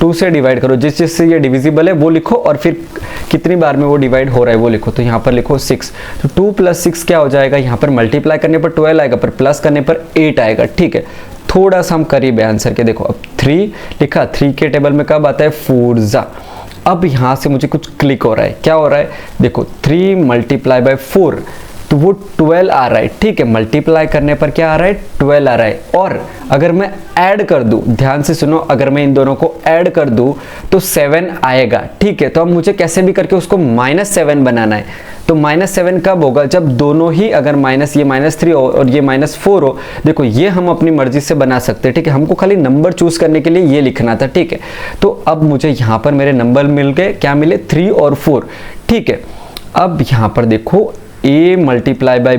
2 से डिवाइड करो, जिस चीज से ये डिविजिबल है वो लिखो और फिर कितनी बार में वो डिवाइड हो रहा है वो लिखो। तो यहाँ पर लिखो 6, तो 2 + 6 क्या हो जाएगा, यहाँ पर मल्टीप्लाई करने पर 12 आएगा, पर प्लस करने पर 8 आएगा, ठीक है। थोड़ा सा हम करीब है आंसर के। देखो अब 3 लिखा, 3 के टेबल में कब आता है, 4 अब यहाँ से मुझे कुछ क्लिक हो रहा है, क्या हो रहा है, देखो 3 × 4 तो वो 12 आ रहा है, ठीक है। मल्टीप्लाई करने पर क्या आ रहा है, 12 आ रहा है। और अगर मैं ऐड कर दूं, ध्यान से सुनो, अगर मैं इन दोनों को ऐड कर दूं तो 7 आएगा, ठीक है। तो अब मुझे कैसे भी करके उसको -7 बनाना है। तो -7 कब होगा, जब दोनों ही अगर ये -3 हो और ये -4 हो। देखो ये हम अपनी मर्जी से बना सकते हैं, ठीक है। हमको खाली नंबर चूज करने के लिए ये लिखना था, ठीक है। तो अब मुझे यहाँ पर मेरे नंबर मिल गए, क्या मिले, 3 और 4, ठीक है। अब यहाँ पर देखो a ×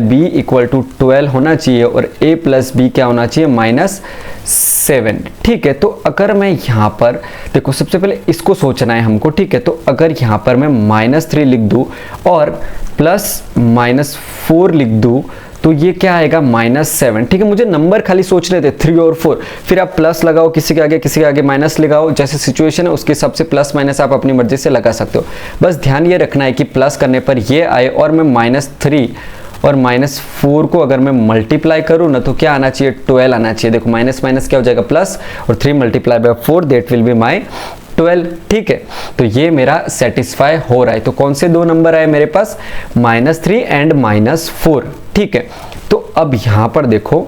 b = 12 होना चाहिए और a + b क्या होना चाहिए, -7, ठीक है। तो अगर मैं यहाँ पर देखो, सबसे पहले इसको सोचना है हमको, ठीक है। तो अगर यहाँ पर मैं -3 लिख दूँ और प्लस -4 लिख दूँ तो ये क्या आएगा, -7, ठीक है। मुझे नंबर खाली सोचने थे 3 और 4, फिर आप प्लस लगाओ किसी के आगे माइनस लगाओ, जैसे सिचुएशन है उसके हिसाब से प्लस माइनस आप अपनी मर्जी से लगा सकते हो। बस ध्यान ये रखना है कि प्लस करने पर ये आए और मैं -3 और -4 को अगर मैं मल्टीप्लाई करूँ ना तो क्या आना चाहिए, 12 आना चाहिए। देखो माइनस माइनस क्या हो जाएगा, प्लस, और 3 × 4 दैट विल बी माई 12, ठीक है। तो ये मेरा सेटिस्फाई हो रहा है। तो कौन से दो नंबर आए मेरे पास, -3 एंड -4, ठीक है। तो अब यहां पर देखो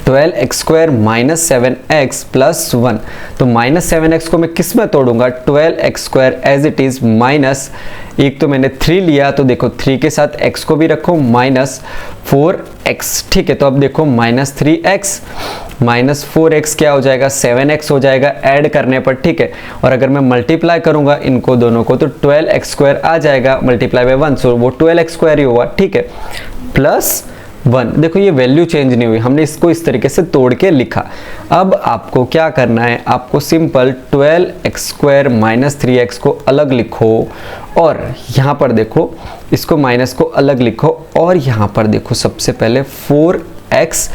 12x² - 7x + 1, तो -7x को मैं किस में तोड़ूंगा, 12x² as it is minus, एक तो मैंने 3 लिया तो देखो 3 के साथ x को भी रखो -4x, ठीक है। तो अब देखो -3x -4x क्या हो जाएगा, 7x हो जाएगा ऐड करने पर, ठीक है। और अगर मैं मल्टीप्लाई करूंगा इनको दोनों को तो 12x² आ जाएगा × 1, सो वो 12x² ही हुआ, ठीक है। प्लस 1। देखो ये वैल्यू चेंज नहीं हुई, हमने इसको इस तरीके से तोड़ के लिखा। अब आपको क्या करना है, आपको सिंपल 12x² माइनस 3x को अलग लिखो और यहाँ पर देखो इसको माइनस को अलग लिखो और यहाँ पर देखो सबसे पहले 4x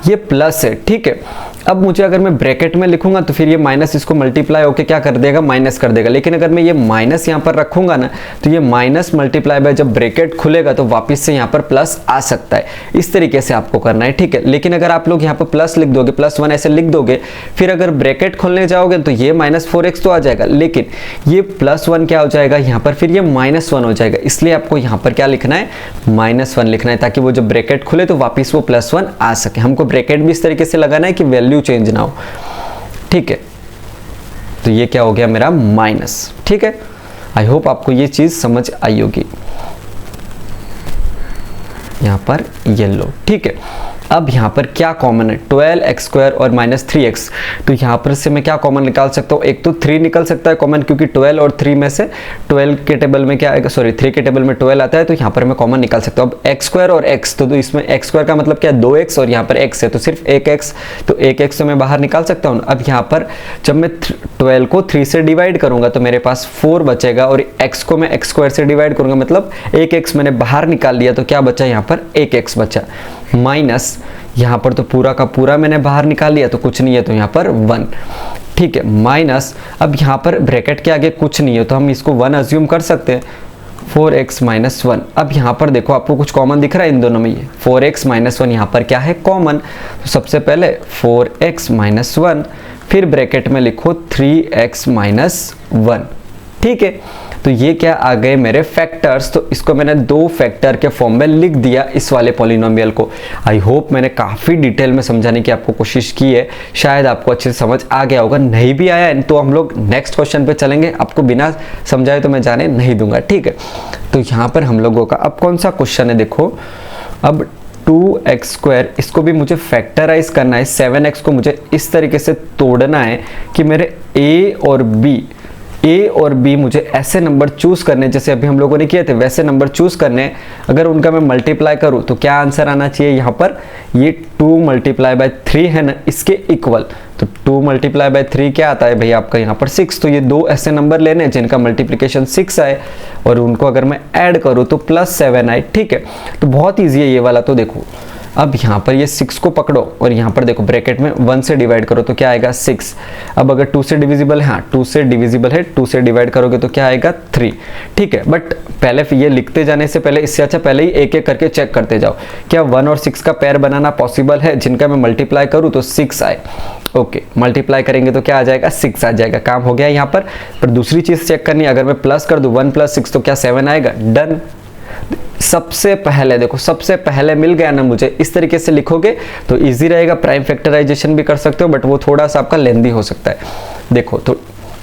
ये प्लस है, ठीक है। अब मुझे अगर मैं ब्रैकेट में लिखूंगा तो फिर ये माइनस इसको मल्टीप्लाई होके क्या कर देगा, माइनस कर देगा। लेकिन अगर मैं ये माइनस यहाँ पर रखूंगा ना तो ये माइनस मल्टीप्लाई बाय जब ब्रैकेट खुलेगा तो वापस से यहाँ पर प्लस आ सकता है। इस तरीके से आपको करना है, ठीक है। लेकिन अगर आप लोग यहाँ पर प्लस लिख दोगे, +1 ऐसे लिख दोगे, फिर अगर ब्रैकेट खोलने जाओगे तो ये -4x तो आ जाएगा, लेकिन ये +1 क्या हो जाएगा यहाँ पर, फिर ये -1 हो जाएगा। इसलिए आपको यहाँ पर क्या लिखना है, -1 लिखना है, ताकि वो जब ब्रैकेट खुले तो वापस वो +1 आ सके। हमको ब्रैकेट भी इस तरीके से लगाना है कि वैल्यू चेंज ना हो, ठीक है। तो ये क्या हो गया मेरा माइनस, ठीक है। आई होप आपको ये चीज समझ आई होगी। यहां पर येलो, ठीक है। अब यहाँ पर क्या कॉमन है, 12x² और -3x। तो यहाँ पर से मैं क्या कॉमन निकाल सकता हूँ, एक तो 3 निकल सकता है कॉमन, क्योंकि 12 और 3 में से 12 के टेबल में क्या आएगा, सॉरी 3 के टेबल में 12 आता है, तो यहाँ पर मैं कॉमन निकाल सकता हूँ। अब x² और x, तो इसमें x² का मतलब क्या है, 2x और यहाँ पर x है तो सिर्फ 1x, तो 1x तो मैं बाहर निकाल सकता हूँ। अब यहाँ पर जब मैं 12 को 3 से डिवाइड करूंगा तो मेरे पास 4 बचेगा और x को मैं x² से डिवाइड करूंगा, मतलब 1x मैंने बाहर निकाल लिया, तो क्या बचा यहाँ पर 1x बचा, माइनस यहाँ पर तो पूरा का पूरा मैंने बाहर निकाल लिया तो कुछ नहीं है, तो यहाँ पर 1, ठीक है, माइनस। अब यहाँ पर ब्रैकेट के आगे कुछ नहीं है तो हम इसको 1 अज्यूम कर सकते हैं, 4x - 1। अब यहाँ पर देखो आपको कुछ कॉमन दिख रहा है इन दोनों में, ये 4x - 1 यहाँ पर क्या है, कॉमन। तो सबसे पहले 4x - 1, फिर ब्रैकेट में लिखो 3x - 1, ठीक है। तो ये क्या आ गए मेरे फैक्टर्स, तो इसको मैंने 2 फैक्टर के फॉर्म में लिख दिया इस वाले पॉलिनोमियल को। आई होप मैंने काफ़ी डिटेल में समझाने की आपको कोशिश की है, शायद आपको अच्छे से समझ आ गया होगा। नहीं भी आया तो हम लोग नेक्स्ट क्वेश्चन पे चलेंगे, आपको बिना समझाए तो मैं जाने नहीं दूंगा, ठीक है। तो यहाँ पर हम लोगों का अब कौन सा क्वेश्चन है, देखो अब 2x², इसको भी मुझे फैक्टराइज करना है। 7x को मुझे इस तरीके से तोड़ना है कि मेरे ए और बी मुझे ऐसे नंबर चूज करने, जैसे अभी हम लोगों ने किए थे वैसे नंबर चूज करने। अगर उनका मैं मल्टीप्लाई करूं तो क्या आंसर आना चाहिए, यहाँ पर ये 2 × 3 है ना, इसके इक्वल। तो 2 × 3 क्या आता है भाई आपका यहाँ पर 6। तो ये 2 ऐसे नंबर लेने जिनका मल्टीप्लिकेशन 6 आए और उनको अगर मैं ऐड करूँ तो +7 आए, ठीक है। तो बहुत ईजी है ये वाला। तो देखो अब यहाँ पर ये 6 को पकड़ो और यहाँ पर देखो ब्रैकेट में 1 से डिवाइड करो तो क्या आएगा 6। अब अगर 2 से डिविजिबल है, हाँ 2 से डिविजिबल है, 2 से डिवाइड करोगे तो क्या आएगा 3, ठीक है। बट पहले ये लिखते जाने से पहले, इससे अच्छा पहले ही एक एक करके चेक करते जाओ, क्या 1 और 6 का पेयर बनाना पॉसिबल है जिनका मैं मल्टीप्लाई करूँ तो 6 आए। ओके, मल्टीप्लाई करेंगे तो क्या आ जाएगा 6 आ जाएगा, काम हो गया यहाँ पर दूसरी चीज चेक करनी है, अगर मैं प्लस कर दूं 1 + 6 तो क्या 7 आएगा, डन। सबसे पहले देखो, सबसे पहले मिल गया ना मुझे, इस तरीके से लिखोगे तो इजी रहेगा। प्राइम फैक्टराइजेशन भी कर सकते हो बट वो थोड़ा सा आपका लेंदी हो सकता है। देखो तो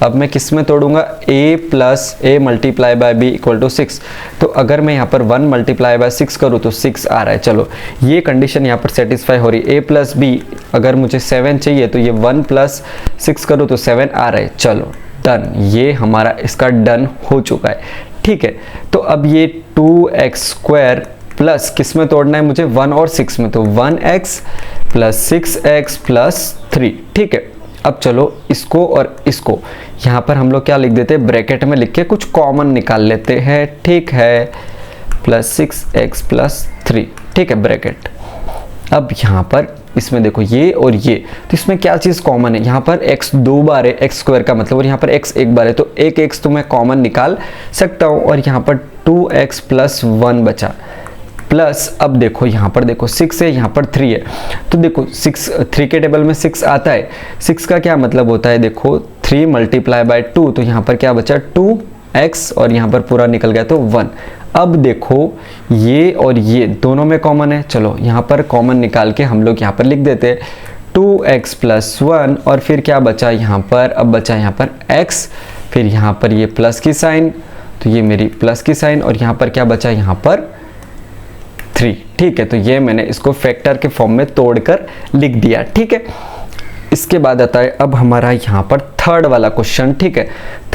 अब मैं किस में तोड़ूंगा, a + a × b = 6। तो अगर मैं यहाँ पर 1 × 6 करूँ तो 6 आ रहा है। चलो ये कंडीशन यहाँ पर सेटिस्फाई हो रही है। a + b अगर मुझे 7 चाहिए तो ये 1 + 6 करूँ तो 7 आ रहा है। चलो डन, ये हमारा इसका डन हो चुका है, ठीक है। तो अब ये 2x² प्लस किस में तोड़ना है मुझे, 1 और 6 में, तो 1x + 6x + 3, ठीक है। अब चलो इसको और इसको यहाँ पर हम लोग क्या लिख देते हैं, ब्रैकेट में लिख के कुछ कॉमन निकाल लेते हैं, ठीक है, +6x + 3, ठीक है, ब्रैकेट। अब यहाँ पर इसमें देखो ये और ये, तो इसमें क्या चीज़ कॉमन है, यहाँ पर x 2 बार है, x² का मतलब, और यहाँ पर x 1 बार है, तो एक x तो मैं कॉमन निकाल सकता हूँ। और यहाँ पर 2x + 1 बचा, प्लस अब देखो यहाँ पर देखो 6 है, यहाँ पर 3 है, तो देखो 3 के टेबल में 6 आता है। 6 का क्या मतलब होता है, देखो 3 × 2, तो यहाँ पर क्या बचा 2x और यहाँ पर पूरा निकल गया तो 1। अब देखो ये और ये दोनों में कॉमन है, चलो यहाँ पर कॉमन निकाल के हम लोग यहाँ पर लिख देते हैं 2x + 1 और फिर क्या बचा यहाँ पर, अब बचा यहाँ पर x, फिर यहाँ पर ये प्लस की साइन, तो ये मेरी प्लस की साइन, और यहाँ पर क्या बचा यहाँ पर 3, ठीक है। तो ये मैंने इसको फैक्टर के फॉर्म में तोड़कर लिख दिया, ठीक है। इसके बाद आता है अब हमारा यहाँ पर थर्ड वाला क्वेश्चन, ठीक है।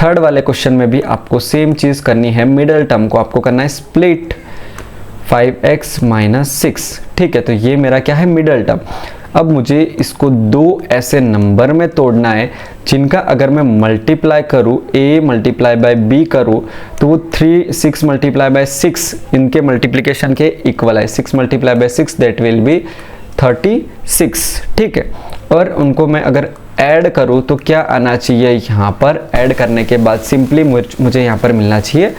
थर्ड वाले क्वेश्चन में भी आपको सेम चीज करनी है, मिडल टर्म को आपको करना है स्प्लिट 5x माइनस 6, ठीक है। तो ये मेरा क्या है, मिडल टर्म। अब मुझे इसको दो ऐसे नंबर में तोड़ना है जिनका अगर मैं मल्टीप्लाई करूँ, a मल्टीप्लाई बाय b करूँ, तो वो 6 मल्टीप्लाई बाय 6 इनके मल्टीप्लिकेशन के इक्वल है। 6 multiply by 6 that will B 36, ठीक है। और उनको मैं अगर ऐड करूँ तो क्या आना चाहिए, यहाँ पर ऐड करने के बाद सिंपली मुझे यहाँ पर मिलना चाहिए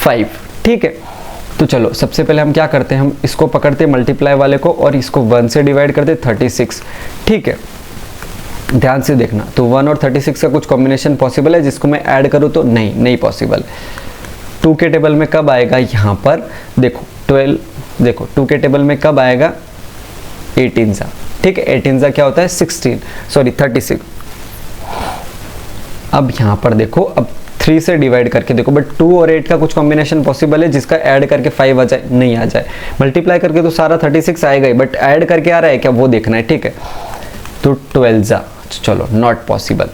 5, ठीक है। तो चलो सबसे पहले हम क्या करते हैं, हम इसको पकड़ते हैं मल्टीप्लाई वाले को और इसको 1 से डिवाइड करते 36, ठीक है। ध्यान से देखना, तो 1 और 36 का कुछ कॉम्बिनेशन पॉसिबल है जिसको मैं ऐड करूँ तो नहीं पॉसिबल। 2 के टेबल में कब आएगा, यहाँ पर देखो 12, देखो 2 के टेबल में कब आएगा, 18 सा, ठीक है। 18 सा क्या होता है, 36। अब यहाँ पर देखो, अब 3 से डिवाइड करके देखो, बट 2 और 8 का कुछ कॉम्बिनेशन पॉसिबल है जिसका ऐड करके 5 आ जाए, नहीं आ जाए। मल्टीप्लाई करके तो सारा 36 आएगा ही, बट ऐड करके आ रहा है क्या, वो देखना है, ठीक है। तो 12 चलो नॉट पॉसिबल,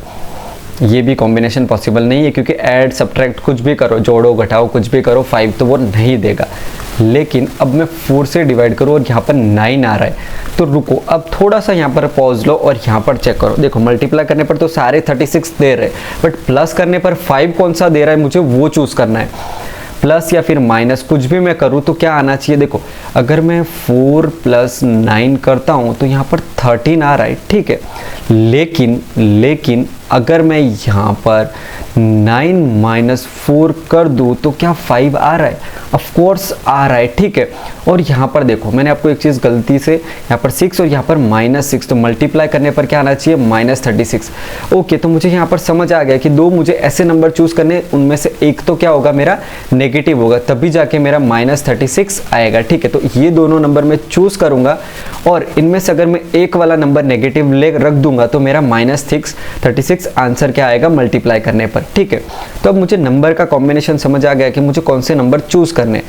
ये भी कॉम्बिनेशन पॉसिबल नहीं है, क्योंकि ऐड सब्ट्रैक्ट कुछ भी करो, जोड़ो घटाओ कुछ भी करो, 5 तो वो नहीं देगा। लेकिन अब मैं 4 से डिवाइड करूँ और यहाँ पर 9 आ रहा है, तो रुको, अब थोड़ा सा यहाँ पर पॉज लो और यहाँ पर चेक करो। देखो मल्टीप्लाई करने पर तो सारे 36 दे रहे, बट प्लस करने पर 5 कौन सा दे रहा है, मुझे वो चूज करना है। प्लस या फिर माइनस कुछ भी मैं करूँ तो क्या आना चाहिए, देखो अगर मैं 4 + 9 करता हूँ तो यहाँ पर 13 आ रहा है, ठीक है। लेकिन अगर मैं यहाँ पर 9 - 4 कर दूँ तो क्या 5 आ रहा है, ऑफ कोर्स आ रहा है, ठीक है। और यहाँ पर देखो मैंने आपको एक चीज़ गलती से यहाँ पर 6 और यहाँ पर -6, तो मल्टीप्लाई करने पर क्या आना चाहिए, -36। ओके, तो मुझे यहाँ पर समझ आ गया कि दो मुझे ऐसे नंबर चूज करने, उनमें से एक तो क्या होगा, मेरा नेगेटिव होगा, तभी जाके मेरा -36 आएगा, ठीक है। तो ये दोनों नंबर मैं चूज करूंगा और इनमें से अगर मैं एक वाला नंबर नेगेटिव ले रख दूंगा तो मेरा -36 आंसर क्या आएगा, मल्टीप्लाई करने पर, ठीक है। तो अब मुझे नंबर का कॉम्बिनेशन समझ आ गया कि मुझे कौन से नंबर चूज करने।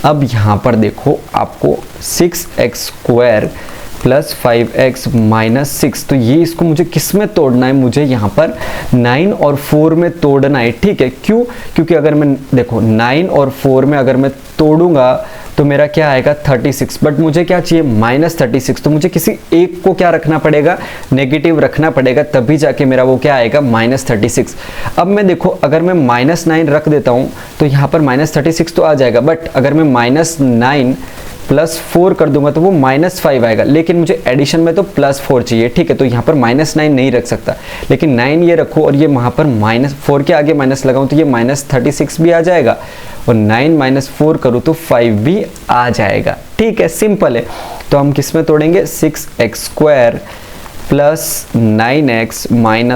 अब यहाँ पर देखो आपको 6x² + 5x - 6, तो ये इसको मुझे किस में तोड़ना है, मुझे यहाँ पर 9 और 4 में तोड़ना है, ठीक है। क्यों, क्योंकि अगर मैं देखो 9 और 4 में अगर मैं तोड़ूंगा तो मेरा क्या आएगा 36, बट मुझे क्या चाहिए -36, तो मुझे किसी एक को क्या रखना पड़ेगा, नेगेटिव रखना पड़ेगा, तभी जाके मेरा वो क्या आएगा -36। अब मैं देखो अगर मैं -9 रख देता हूँ तो यहाँ पर -36 तो आ जाएगा, बट अगर मैं -9 + 4 कर दूंगा तो वो -5 आएगा, लेकिन मुझे एडिशन में तो +4 चाहिए, ठीक है। तो यहाँ पर -9 नहीं रख सकता, लेकिन 9 ये रखो और ये वहाँ पर -4 के आगे माइनस लगाऊं तो ये -36 भी आ जाएगा, और 9 - 4 करूँ तो 5 भी आ जाएगा, ठीक है। सिंपल है। तो हम किस में तोड़ेंगे, 6x² + 9x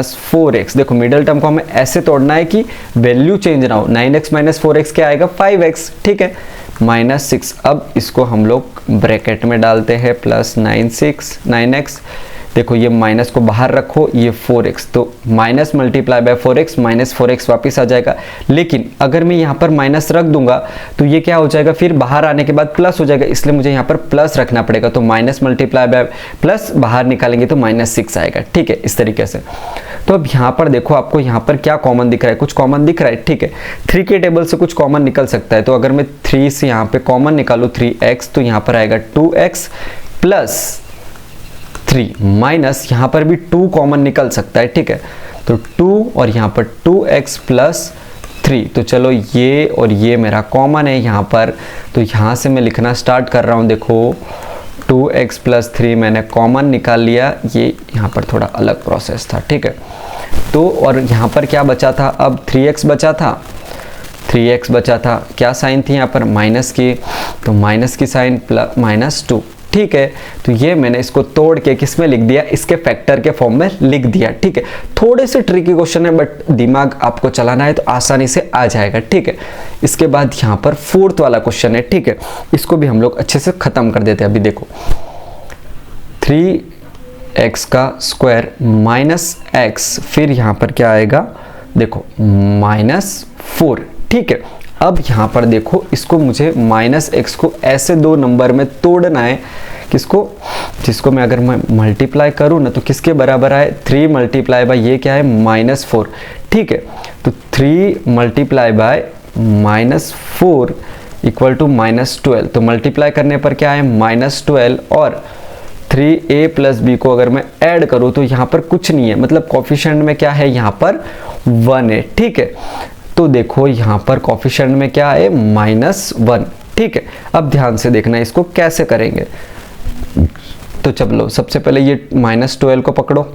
- 4x। देखो मिडिल टर्म को हमें ऐसे तोड़ना है कि वैल्यू चेंज ना हो। 9x - 4x क्या आएगा, 5x, ठीक है, -6। अब इसको हम लोग ब्रैकेट में डालते हैं, +9x। देखो ये माइनस को बाहर रखो, ये 4x, तो minus multiply by 4x, -4x वापस आ जाएगा। लेकिन अगर मैं यहाँ पर माइनस रख दूंगा तो ये क्या हो जाएगा, फिर बाहर आने के बाद प्लस हो जाएगा, इसलिए मुझे यहाँ पर प्लस रखना पड़ेगा। तो माइनस मल्टीप्लाई बाय प्लस बाहर निकालेंगे तो -6 आएगा, ठीक है, इस तरीके से। तो अब यहाँ पर देखो आपको यहाँ पर क्या कॉमन दिख रहा है, कुछ कॉमन दिख रहा है, ठीक है। 3 के टेबल से कुछ कॉमन निकल सकता है, तो अगर मैं 3 से यहाँ पे कॉमन निकालूँ 3x, तो यहाँ पर आएगा 2x + 3 माइनस यहाँ पर भी 2 कॉमन निकल सकता है, ठीक है। तो 2 और यहाँ पर 2x + 3, तो चलो ये और ये मेरा कॉमन है यहाँ पर, तो यहाँ से मैं लिखना स्टार्ट कर रहा हूँ। देखो 2x + 3 मैंने कॉमन निकाल लिया, ये यहाँ पर थोड़ा अलग प्रोसेस था, ठीक है। तो और यहाँ पर क्या बचा था, अब 3x बचा था, 3x बचा था, क्या साइन थी यहाँ पर, माइनस की, तो माइनस की साइन -2, ठीक है। तो ये मैंने इसको तोड़ के किस में लिख दिया, इसके फैक्टर के फॉर्म में लिख दिया, ठीक है। थोड़े से ट्रिकी क्वेश्चन है, बट दिमाग आपको चलाना है तो आसानी से आ जाएगा, ठीक है। इसके बाद यहाँ पर 4th वाला क्वेश्चन है, ठीक है, इसको भी हम लोग अच्छे से खत्म कर देते हैं। अभी देखो 3x² - x, फिर यहाँ पर क्या आएगा, देखो -4, ठीक है। अब यहाँ पर देखो इसको मुझे -x को ऐसे 2 नंबर में तोड़ना है, किसको, जिसको मैं अगर मैं मल्टीप्लाई करूँ ना तो किसके बराबर आए, 3 मल्टीप्लाई बाय ये क्या है -4, ठीक है। तो 3 मल्टीप्लाई बाय -4 इक्वल टू -12, तो मल्टीप्लाई करने पर क्या है -12 और 3a प्लस बी को अगर मैं ऐड करूं तो यहाँ पर कुछ नहीं है, मतलब कॉफिशिएंट में क्या है यहाँ पर 1 है, ठीक है। तो देखो यहाँ पर कॉफिशिएंट में क्या है -1, ठीक है। अब ध्यान से देखना इसको कैसे करेंगे। तो चलो सबसे पहले ये -12 को पकड़ो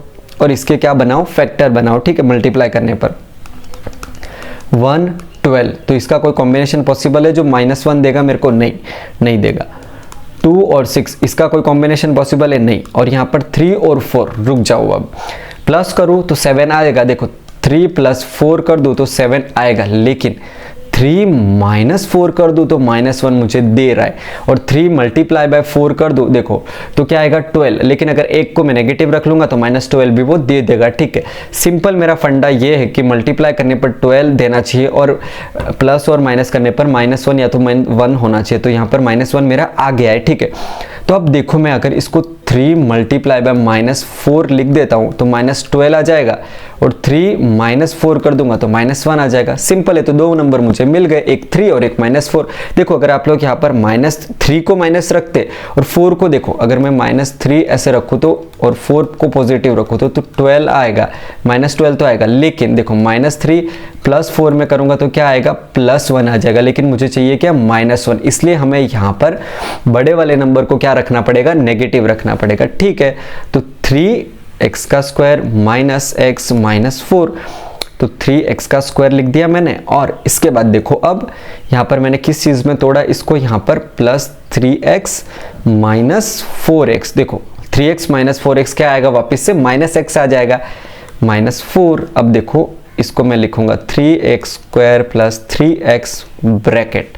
और इसके क्या बनाओ, फैक्टर बनाओ, ठीक है। मल्टीप्लाई करने पर 1 12, तो इसका कोई कॉम्बिनेशन पॉसिबल है जो -1 देगा मेरे को? नहीं देगा। 2 और 6 इसका कोई कॉम्बिनेशन पॉसिबल है? नहीं। और यहाँ पर 3 और 4, रुक जाओ, अब प्लस करूँ तो 7 आएगा। देखो 3 + 4 कर दूँ तो 7 आएगा, लेकिन 3 - 4 कर दूँ तो -1 मुझे दे रहा है, और 3 × 4 कर दूँ देखो तो क्या आएगा 12, लेकिन अगर एक को मैं नेगेटिव रख लूँगा तो -12 भी वो दे देगा, ठीक है। सिंपल मेरा फंडा ये है कि मल्टीप्लाई करने पर 12 देना चाहिए और प्लस और माइनस करने पर -1 या तो 1 होना चाहिए, तो यहाँ पर -1 मेरा आ गया है, ठीक है। तो अब देखो मैं अगर इसको 3 × -4 लिख देता हूँ तो -12 आ जाएगा, और 3 - 4 कर दूंगा तो -1 आ जाएगा। सिंपल है, तो दो नंबर मुझे मिल गए, एक 3 और एक -4। देखो अगर आप लोग यहाँ पर -3 को माइनस रखते और 4 को, देखो अगर मैं -3 ऐसे रखूँ तो और 4 को पॉजिटिव रखूँ तो 12 आएगा, -12 तो आएगा, लेकिन देखो -3 + 4 में करूँगा तो क्या आएगा +1 आ जाएगा, लेकिन मुझे चाहिए क्या -1, इसलिए हमें यहाँ पर बड़े वाले नंबर को क्या रखना पड़ेगा, नेगेटिव रखना पड़ेगा, ठीक है। तो 3x² - x - 4, तो 3x² लिख दिया मैंने। और इसके बाद देखो अब यहाँ पर मैंने किस चीज़ में तोड़ा इसको, यहाँ पर +3x - 4x, देखो 3x - 4x क्या आएगा, वापस से -x आ जाएगा, -4। अब देखो इसको मैं लिखूंगा 3x² + 3x ब्रैकेट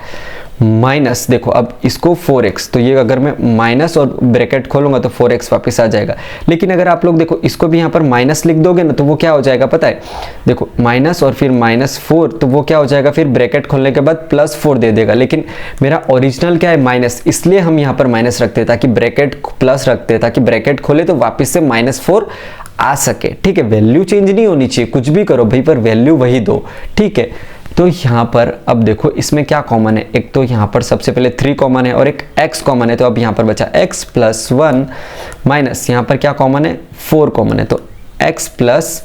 माइनस, देखो अब इसको 4x, तो ये अगर मैं माइनस और ब्रैकेट खोलूंगा तो 4x वापस आ जाएगा। लेकिन अगर आप लोग देखो इसको भी यहाँ पर माइनस लिख दोगे ना तो वो क्या हो जाएगा पता है, देखो माइनस और फिर -4, तो वो क्या हो जाएगा, फिर ब्रैकेट खोलने के बाद +4 दे देगा। लेकिन मेरा ओरिजिनल क्या है माइनस, इसलिए हम यहाँ पर माइनस रखते हैं, ताकि ब्रैकेट प्लस रखते हैं, ताकि ब्रैकेट खोले तो वापस से -4 आ सके, ठीक है। वैल्यू चेंज नहीं होनी चाहिए, कुछ भी करो भाई पर वैल्यू वही दो, ठीक है। तो यहाँ पर अब देखो इसमें क्या कॉमन है, एक तो यहाँ पर सबसे पहले 3 कॉमन है और एक x कॉमन है, तो अब यहाँ पर बचा x + 1 माइनस यहाँ पर क्या कॉमन है 4 कॉमन है, तो x +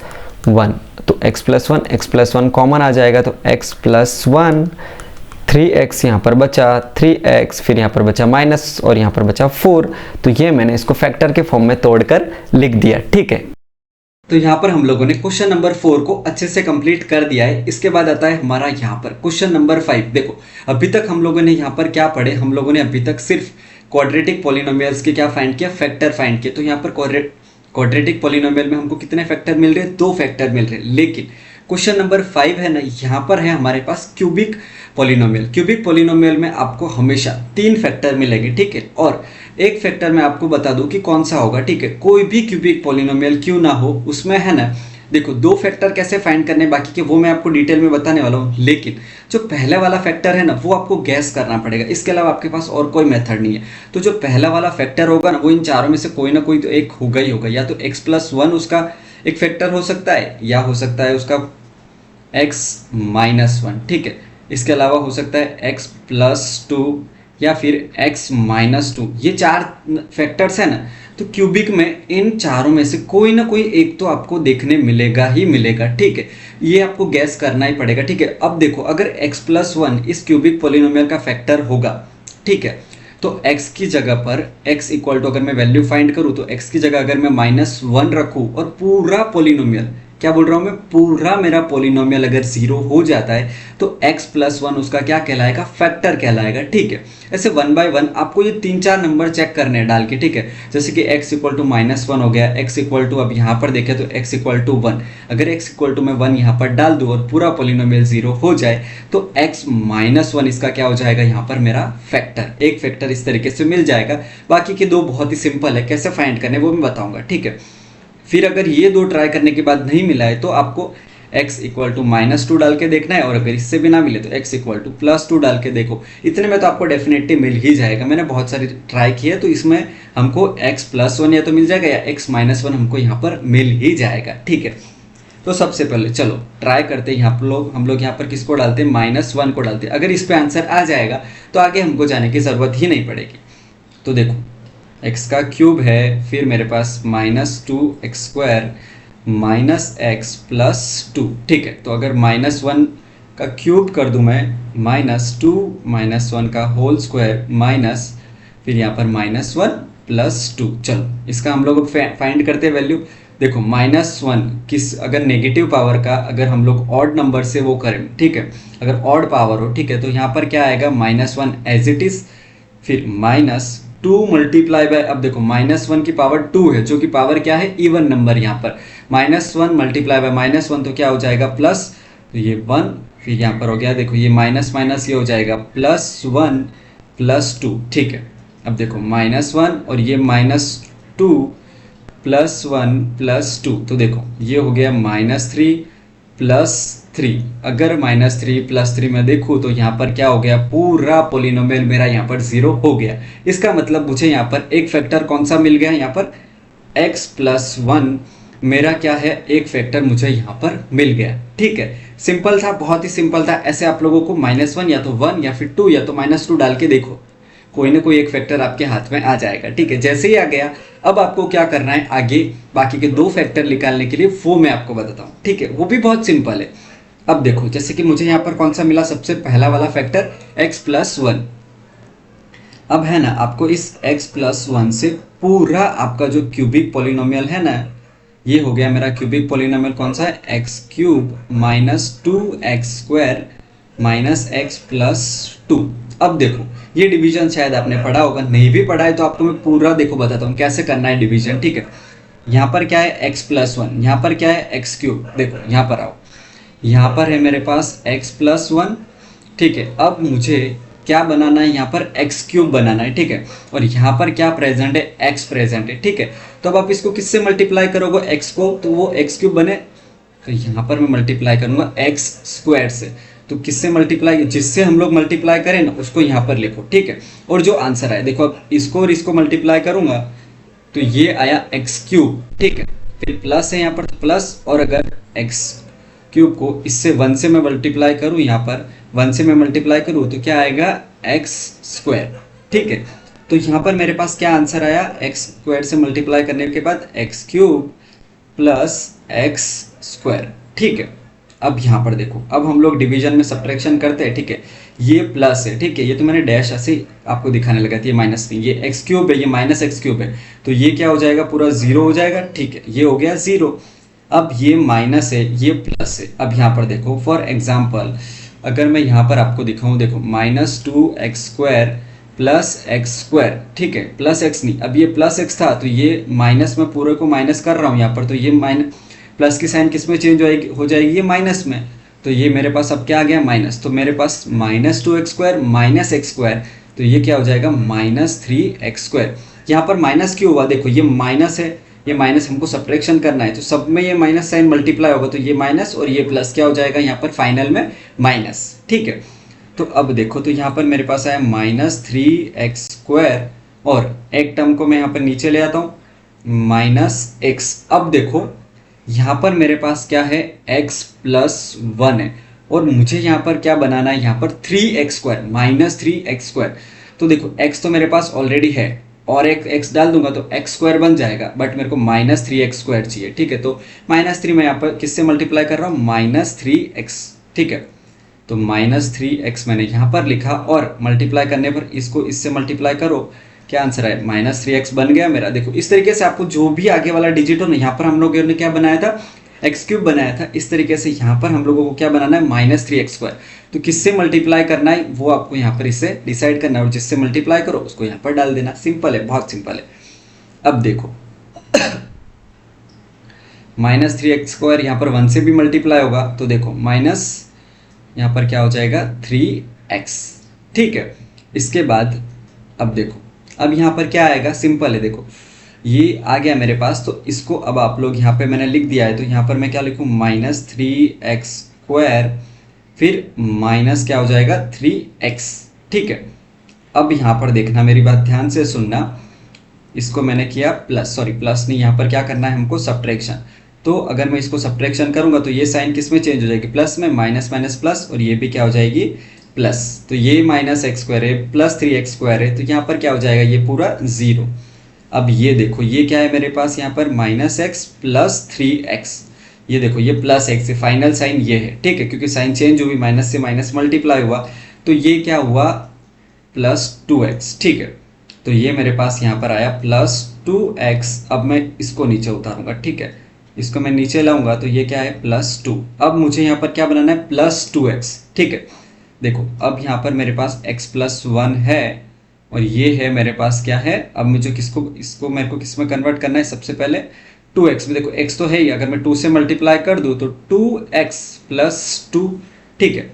1, तो x + 1 कॉमन आ जाएगा, तो x + 1 3x यहाँ पर बचा 3x, फिर यहाँ पर बचा माइनस और यहाँ पर बचा 4, तो ये मैंने इसको फैक्टर के फॉर्म में तोड़कर लिख दिया, ठीक है। तो यहाँ पर हम लोगों ने क्वेश्चन नंबर 4 को अच्छे से कंप्लीट कर दिया है। इसके बाद आता है हमारा यहाँ पर क्वेश्चन नंबर 5। देखो अभी तक हम लोगों ने यहाँ पर क्या पढ़े, हम लोगों ने अभी तक सिर्फ क्वाड्रेटिक पॉलिनोमियल्स के क्या फाइंड किया, फैक्टर फाइंड किया। तो यहाँ पर क्वाड्रेटिक पॉलिनोमियल में हमको कितने फैक्टर मिल रहे हैं, 2 फैक्टर मिल रहे हैं। लेकिन क्वेश्चन नंबर 5 है ना, यहाँ पर है हमारे पास क्यूबिक पॉलिनोमियल। क्यूबिक पॉलिनोमियल में आपको हमेशा 3 फैक्टर मिलेंगे, ठीक है। और एक फैक्टर मैं आपको बता दूं कि कौन सा होगा, ठीक है। कोई भी क्यूबिक पॉलिनोमियल क्यों ना हो उसमें है ना, देखो 2 फैक्टर कैसे फाइंड करने बाकी के वो मैं आपको डिटेल में बताने वाला हूँ, लेकिन जो पहले वाला फैक्टर है ना वो आपको गैस करना पड़ेगा, इसके अलावा आपके पास और कोई मेथड नहीं है। तो जो पहला वाला फैक्टर होगा ना वो इन चारों में से कोई ना कोई तो एक होगा ही होगा, या तो x + 1 उसका एक फैक्टर हो सकता है, या हो सकता है उसका x - 1, ठीक है। इसके अलावा हो सकता है x + 2 या फिर x - 2, ये 4 फैक्टर्स है ना। तो क्यूबिक में इन चारों में से कोई ना कोई एक तो आपको देखने मिलेगा ही मिलेगा, ठीक है। ये आपको गैस करना ही पड़ेगा, ठीक है। अब देखो अगर x + 1 इस क्यूबिक पॉलिनोमियल का फैक्टर होगा, ठीक है, तो x की जगह पर x = अगर मैं वैल्यू फाइंड करूँ तो x की जगह अगर मैं -1 रखूँ और पूरा पॉलिनोमियल, क्या बोल रहा हूँ मैं, पूरा मेरा पॉलिनोमियल अगर 0 हो जाता है तो x + 1 उसका क्या कहलाएगा, फैक्टर कहलाएगा, ठीक है। ऐसे 1 बाय 1 आपको ये 3-4 नंबर चेक करने डाल के, ठीक है। जैसे कि x = -1 हो गया, x = अब यहाँ पर देखें तो x = 1, अगर x = मैं 1 यहाँ पर डाल दूँ और पूरा पॉलिनोमियल 0 हो जाए तो x - 1 इसका क्या हो जाएगा, यहाँ पर मेरा फैक्टर, एक फैक्टर इस तरीके से मिल जाएगा। बाकी के 2 बहुत ही सिंपल है, कैसे फाइंड करने वो मैं बताऊंगा, ठीक है। फिर अगर ये 2 ट्राई करने के बाद नहीं मिला है तो आपको x = -2 डाल के देखना है, और अगर इससे भी ना मिले तो x = +2 डाल के देखो। इतने में तो आपको डेफिनेटली मिल ही जाएगा। मैंने बहुत सारी ट्राई की है तो इसमें हमको x + 1 या तो मिल जाएगा या x - 1 हमको यहाँ पर मिल ही जाएगा, ठीक है। तो सबसे पहले चलो ट्राई करते हैं, हम लोग यहाँ पर किसको डालते हैं, -1 को डालते हैं। अगर इस पे आंसर आ जाएगा तो आगे हमको जाने की ज़रूरत ही नहीं पड़ेगी। तो देखो x का क्यूब है, फिर मेरे पास -2x² -x + 2, ठीक है। तो अगर -1 का क्यूब कर दूं मैं, -2 -1 का होल स्क्वायर माइनस फिर यहाँ पर -1 + 2। चलो इसका हम लोग फाइंड करते हैं वैल्यू। देखो -1 किस, अगर नेगेटिव पावर का अगर हम लोग ऑड नंबर से वो करें, ठीक है, अगर ऑड पावर हो, ठीक है, तो यहाँ पर क्या आएगा, -1 एज इट इज, फिर -2 मल्टीप्लाई बाय, अब देखो -1 की पावर 2 है, जो कि पावर क्या है, इवन नंबर। यहाँ पर -1 मल्टीप्लाई बाय -1 तो क्या हो जाएगा, प्लस, तो ये 1, फिर यहाँ पर हो गया, देखो ये माइनस माइनस ये हो जाएगा +1 + 2, ठीक है। अब देखो -1 और ये -2 +1 + 2, तो देखो ये हो गया -3 + 3। अगर -3 + 3 में देखूँ तो यहाँ पर क्या हो गया, पूरा पोलिनोमियल मेरा यहाँ पर 0 हो गया। इसका मतलब मुझे यहाँ पर एक फैक्टर कौन सा मिल गया, यहाँ पर x + 1 मेरा क्या है, एक फैक्टर मुझे यहाँ पर मिल गया, ठीक है। सिंपल था, बहुत ही सिंपल था। ऐसे आप लोगों को -1 या तो 1 या फिर 2 या तो -2 डाल के देखो, कोई ना कोई एक फैक्टर आपके हाथ में आ जाएगा, ठीक है। जैसे ही आ गया, अब आपको क्या करना है, आगे बाकी के 2 फैक्टर निकालने के लिए वो मैं आपको बताता हूँ, ठीक है। वो भी बहुत सिंपल है। अब देखो जैसे कि मुझे यहाँ पर कौन सा मिला, सबसे पहला वाला फैक्टर x + 1। अब है ना, आपको इस x + 1 से पूरा आपका जो क्यूबिक पोलिनोमियल है ना, ये हो गया मेरा क्यूबिक पोलिनोमियल कौन सा है, x³ - 2x² - x + 2। अब देखो ये डिवीजन शायद आपने पढ़ा होगा, नहीं भी पढ़ा है तो आपको मैं पूरा देखो बताता हूँ कैसे करना है डिवीजन, ठीक है। यहाँ पर क्या है, x + 1, यहाँ पर क्या है, x³। देखो यहाँ पर आओ, यहाँ पर है मेरे पास x + 1, ठीक है। अब मुझे क्या बनाना है, यहाँ पर x³ बनाना है, ठीक है। और यहाँ पर क्या प्रेजेंट है, x प्रेजेंट है, ठीक है। तो अब आप इसको किससे मल्टीप्लाई करोगे, x को, तो वो x³ बने, तो यहाँ पर मैं मल्टीप्लाई करूँगा x² से। तो किससे मल्टीप्लाई, जिससे हम लोग मल्टीप्लाई करें ना उसको यहाँ पर लिखो, ठीक है। और जो आंसर आए, देखो अब इसको और इसको मल्टीप्लाई करूँगा तो ये आया x³, ठीक है। फिर प्लस है यहाँ पर, तो प्लस, और अगर x³ को इससे 1 से मैं मल्टीप्लाई करूँ, यहाँ पर 1 से मैं मल्टीप्लाई करूँ तो क्या आएगा, x², ठीक है। तो यहाँ पर मेरे पास क्या आंसर आया, x² से मल्टीप्लाई करने के बाद x³ + x², ठीक है। अब यहाँ पर देखो, अब हम लोग डिवीजन में सब्ट्रैक्शन करते हैं, ठीक है। ये प्लस है, ठीक है, ये तो मैंने डैश ऐसे आपको दिखाने लगा था, ये माइनस नहीं, ये x³ है, ये -x³ है, तो ये क्या हो जाएगा, पूरा 0 हो जाएगा, ठीक है। ये हो गया 0। अब ये माइनस है, ये प्लस है। अब यहाँ पर देखो, फॉर एग्जाम्पल अगर मैं यहाँ पर आपको दिखाऊँ, देखो -2x² + x², ठीक है, प्लस x नहीं, अब ये प्लस x था तो ये माइनस में पूरे को माइनस कर रहा हूँ यहाँ पर, तो ये माइनस, प्लस की साइन किस में चेंज हो जाएगी, ये माइनस में, तो ये मेरे पास अब क्या आ गया, माइनस। तो मेरे पास -2x² - x², तो ये क्या हो जाएगा, -3x²। यहाँ पर माइनस क्यों हुआ, देखो ये माइनस है, ये माइनस हमको सब्ट्रैक्शन करना है, तो सब में ये माइनस साइन मल्टीप्लाई होगा, तो ये माइनस और ये प्लस क्या हो जाएगा, यहाँ पर फाइनल में माइनस, ठीक है। तो अब देखो, तो यहाँ पर मेरे पास आया -3x², और एक टर्म को मैं यहाँ पर नीचे ले आता हूँ, -x। अब देखो यहाँ पर मेरे पास क्या है, x + 1 है, और मुझे यहाँ पर क्या बनाना है, यहाँ पर 3x², -3x²। तो देखो x तो मेरे पास ऑलरेडी है, और एक x डाल दूंगा तो x² बन जाएगा, बट मेरे को -3x² चाहिए, ठीक है। तो -3 मैं यहाँ पर किससे मल्टीप्लाई कर रहा हूँ, -3x, ठीक है। तो -3x मैंने यहाँ पर लिखा, और मल्टीप्लाई करने पर इसको इससे मल्टीप्लाई करो, क्या आंसर है, -3x बन गया मेरा। देखो इस तरीके से आपको जो भी आगे वाला डिजिट हो ना, यहाँ पर हम लोगों ने क्या बनाया था, x³ बनाया था, इस तरीके से यहाँ पर हम लोगों को क्या बनाना है, -3x²। तो किससे मल्टीप्लाई करना है वो आपको यहाँ पर इससे डिसाइड करना है, और जिससे मल्टीप्लाई करो उसको यहाँ पर डाल देना, सिंपल है, बहुत सिंपल है। अब देखो -3x² यहाँ पर 1 से भी मल्टीप्लाई होगा, तो देखो माइनस यहाँ पर क्या हो जाएगा, 3x, ठीक है। इसके बाद अब देखो, अब यहाँ पर क्या आएगा, सिंपल है, देखो ये आ गया मेरे पास, तो इसको अब आप लोग यहाँ पे मैंने लिख दिया है, तो यहाँ पर मैं क्या लिखूँ, -3x², फिर माइनस क्या हो जाएगा, 3x, ठीक है। अब यहाँ पर देखना, मेरी बात ध्यान से सुनना, इसको मैंने किया प्लस, सॉरी प्लस नहीं, यहाँ पर क्या करना है हमको, सब्ट्रैक्शन। तो अगर मैं इसको सब्ट्रैक्शन करूंगा तो ये साइन किस में चेंज हो जाएगी, प्लस में, माइनस माइनस प्लस, और ये भी क्या हो जाएगी, प्लस। तो ये माइनस एक्स स्क्वायर है प्लस 3x स्क्वायर है, तो यहाँ पर क्या हो जाएगा, ये पूरा 0। अब ये देखो ये क्या है मेरे पास यहाँ पर, माइनस एक्स प्लस 3x, ये देखो ये प्लस एक्स है, फाइनल साइन ये है, ठीक है, क्योंकि साइन चेंज हुई, माइनस से माइनस मल्टीप्लाई हुआ, तो ये क्या हुआ, प्लस 2x, ठीक है। तो ये मेरे पास यहाँ पर आया प्लस 2x। अब मैं इसको नीचे उतारूंगा, ठीक है, इसको मैं नीचे लाऊंगा तो ये क्या है, प्लस 2। अब मुझे यहाँ पर क्या बनाना है, प्लस 2x, ठीक है। देखो अब यहाँ पर मेरे पास x प्लस 1 है, और ये है मेरे पास क्या है, अब मुझे इसको मेरे को किस में कन्वर्ट करना है, सबसे पहले 2x में। देखो x तो है ही, अगर मैं 2 से मल्टीप्लाई कर दूँ तो 2x प्लस 2, ठीक है।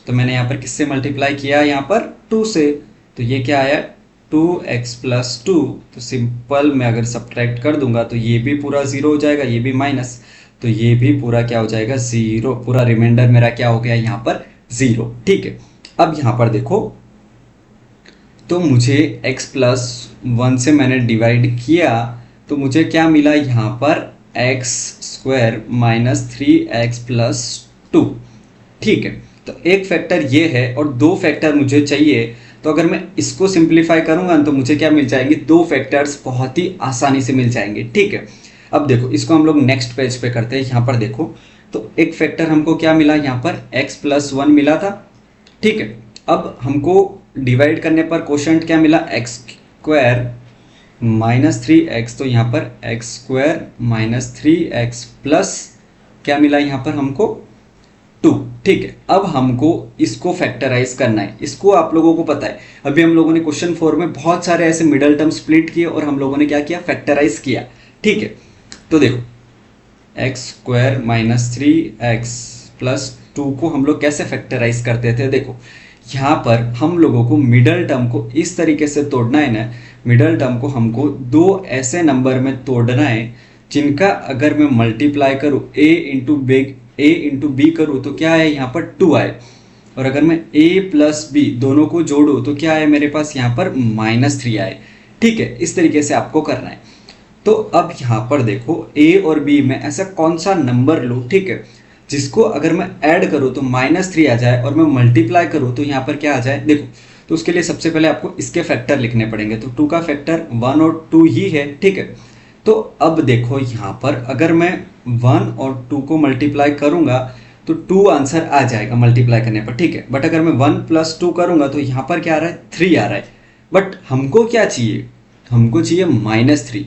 तो मैंने यहाँ पर किससे मल्टीप्लाई किया, यहाँ पर 2 से, तो ये क्या आया, 2x प्लस 2। तो सिंपल मैं अगर सब्ट्रैक्ट कर दूंगा तो ये भी पूरा 0 हो जाएगा, ये भी माइनस, तो ये भी पूरा क्या हो जाएगा, 0। पूरा रिमाइंडर मेरा क्या हो गया यहाँ पर, 0, ठीक है। अब यहाँ पर देखो, तो मुझे x प्लस 1 से मैंने डिवाइड किया, तो मुझे क्या मिला यहाँ पर, x square minus 3x plus 2, ठीक है। तो एक फैक्टर ये है और दो फैक्टर मुझे चाहिए, तो अगर मैं इसको सिंप्लीफाई करूंगा तो मुझे क्या मिल जाएंगे, दो फैक्टर्स बहुत ही आसानी से मिल जाएंगे, ठीक है। अब देखो इसको हम लोग नेक्स्ट पेज पे करते हैं। यहाँ पर देखो, तो एक फैक्टर हमको क्या मिला, यहाँ पर x प्लस 1 मिला था, ठीक है। अब हमको डिवाइड करने पर कोशेंट क्या मिला, x स्क्वायर माइनस 3x, तो यहाँ पर x square minus 3x plus क्या मिला यहाँ पर हमको, 2, ठीक है। अब हमको इसको फैक्टराइज करना है। इसको आप लोगों को पता है, अभी हम लोगों ने क्वेश्चन 4 में बहुत सारे ऐसे मिडल टर्म स्प्लिट किए और हम लोगों ने क्या किया, फैक्टराइज किया, ठीक है। तो देखो x square minus 3x plus 2 को हम लोग कैसे फैक्टराइज करते थे। देखो यहाँ पर हम लोगों को मिडल टर्म को इस तरीके से तोड़ना है ना, मिडल टर्म को हमको दो ऐसे नंबर में तोड़ना है जिनका अगर मैं मल्टीप्लाई करूँ a इंटू बी करूँ तो क्या है यहाँ पर 2 आए, और अगर मैं a प्लस बी दोनों को जोड़ूँ तो क्या है मेरे पास यहाँ पर -3 आए, ठीक है। इस तरीके से आपको करना है। तो अब यहाँ पर देखो a और b में ऐसा कौन सा नंबर लूँ, ठीक है, जिसको अगर मैं ऐड करूँ तो -3 आ जाए और मैं मल्टीप्लाई करूँ तो यहाँ पर क्या आ जाए। देखो तो उसके लिए सबसे पहले आपको इसके फैक्टर लिखने पड़ेंगे, तो 2 का फैक्टर 1 और 2 ही है, ठीक है। तो अब देखो यहाँ पर अगर मैं 1 और 2 को मल्टीप्लाई करूँगा तो 2 आंसर आ जाएगा मल्टीप्लाई करने पर, ठीक है। बट अगर मैं 1 प्लस 2 करूँगा तो यहाँ पर क्या आ रहा है, 3 आ रहा है। बट हमको क्या चाहिए, हमको चाहिए -3।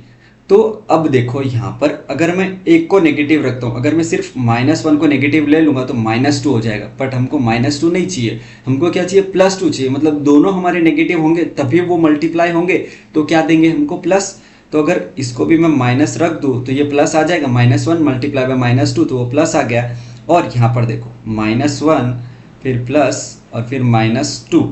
तो अब देखो यहाँ पर अगर मैं एक को नेगेटिव रखता हूँ, अगर मैं सिर्फ -1 को नेगेटिव ले लूँगा तो -2 हो जाएगा। बट हमको -2 नहीं चाहिए, हमको क्या चाहिए, +2 चाहिए। मतलब दोनों हमारे नेगेटिव होंगे तभी वो मल्टीप्लाई होंगे, तो क्या देंगे हमको, प्लस। तो अगर इसको भी मैं माइनस रख दूँ तो ये प्लस आ जाएगा, -1 मल्टीप्लाई बाय -2 तो वो प्लस आ गया। और यहाँ पर देखो -1 फिर प्लस और फिर -2,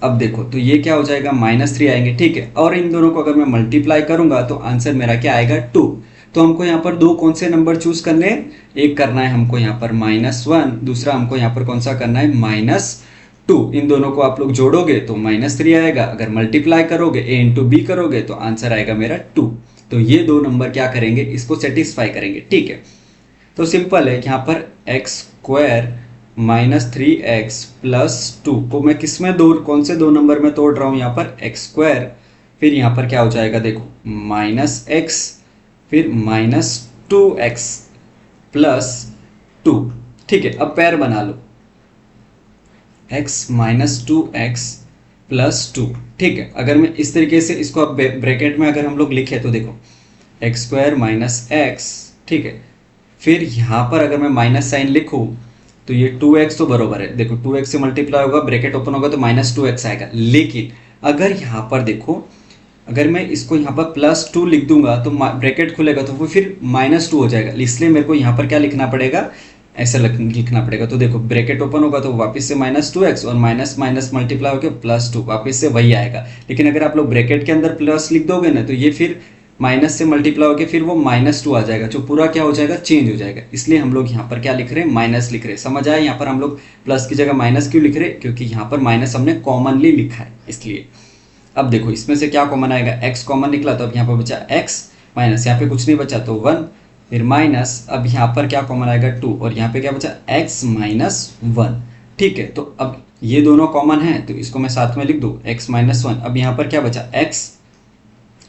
अब देखो तो ये क्या हो जाएगा, -3 आएंगे, ठीक है। और इन दोनों को अगर मैं मल्टीप्लाई करूंगा तो आंसर मेरा क्या आएगा, 2। तो हमको यहाँ पर दो कौन से नंबर चूज करने हैं, एक करना है हमको यहाँ पर -1, दूसरा हमको यहाँ पर कौन सा करना है, -2। इन दोनों को आप लोग जोड़ोगे तो -3 आएगा, अगर मल्टीप्लाई करोगे a इंटू बी करोगे तो आंसर आएगा मेरा 2। तो ये दो नंबर क्या करेंगे, इसको सेटिस्फाई करेंगे, ठीक है। तो सिंपल है, यहाँ पर x स्क्वायर -3x प्लस 2 को मैं किस में कौन से दो नंबर में तोड़ रहा हूँ, यहाँ पर x स्क्वायर, फिर यहाँ पर क्या हो जाएगा, देखो -x फिर -2x प्लस 2, ठीक है। अब पैर बना लो, x -2x प्लस 2, ठीक है। अगर मैं इस तरीके से इसको अब ब्रैकेट में अगर हम लोग लिखे तो देखो x स्क्वायर -x, ठीक है। फिर यहाँ पर अगर मैं माइनस साइन लिखूँ तो ये 2x तो बरोबर है, देखो 2x से मल्टीप्लाई होगा, ब्रैकेट ओपन होगा तो -2x आएगा। लेकिन अगर यहाँ पर देखो, अगर मैं इसको यहाँ पर +2 लिख दूंगा तो ब्रैकेट खुलेगा तो वो फिर -2 हो जाएगा, इसलिए मेरे को यहाँ पर क्या लिखना पड़ेगा, ऐसा लिखना पड़ेगा। तो देखो ब्रैकेट ओपन होगा तो वापस से -2x और माइनस माइनस मल्टीप्लाई होकर +2, वापस से वही आएगा। लेकिन अगर आप लोग ब्रैकेट के अंदर प्लस लिख दोगे ना तो ये फिर माइनस से मल्टीप्लाई होकर फिर वो -2 आ जाएगा, जो पूरा क्या हो जाएगा, चेंज हो जाएगा। इसलिए हम लोग यहाँ पर क्या लिख रहे हैं, माइनस लिख रहे हैं। समझ आया, यहाँ पर हम लोग प्लस की जगह माइनस क्यों लिख रहे हैं, क्योंकि यहाँ पर माइनस हमने कॉमनली लिखा है, इसलिए। अब देखो इसमें से क्या कॉमन आएगा, x कॉमन निकला तो अब यहाँ पर बचा x माइनस, यहाँ पे कुछ नहीं बचा तो 1, फिर माइनस, अब यहाँ पर क्या कॉमन आएगा 2, और यहाँ पे क्या बचा x माइनस 1। ठीक है, तो अब ये दोनों कॉमन है तो इसको मैं साथ में लिख दूँ x माइनस 1। अब यहाँ पर क्या बचा x,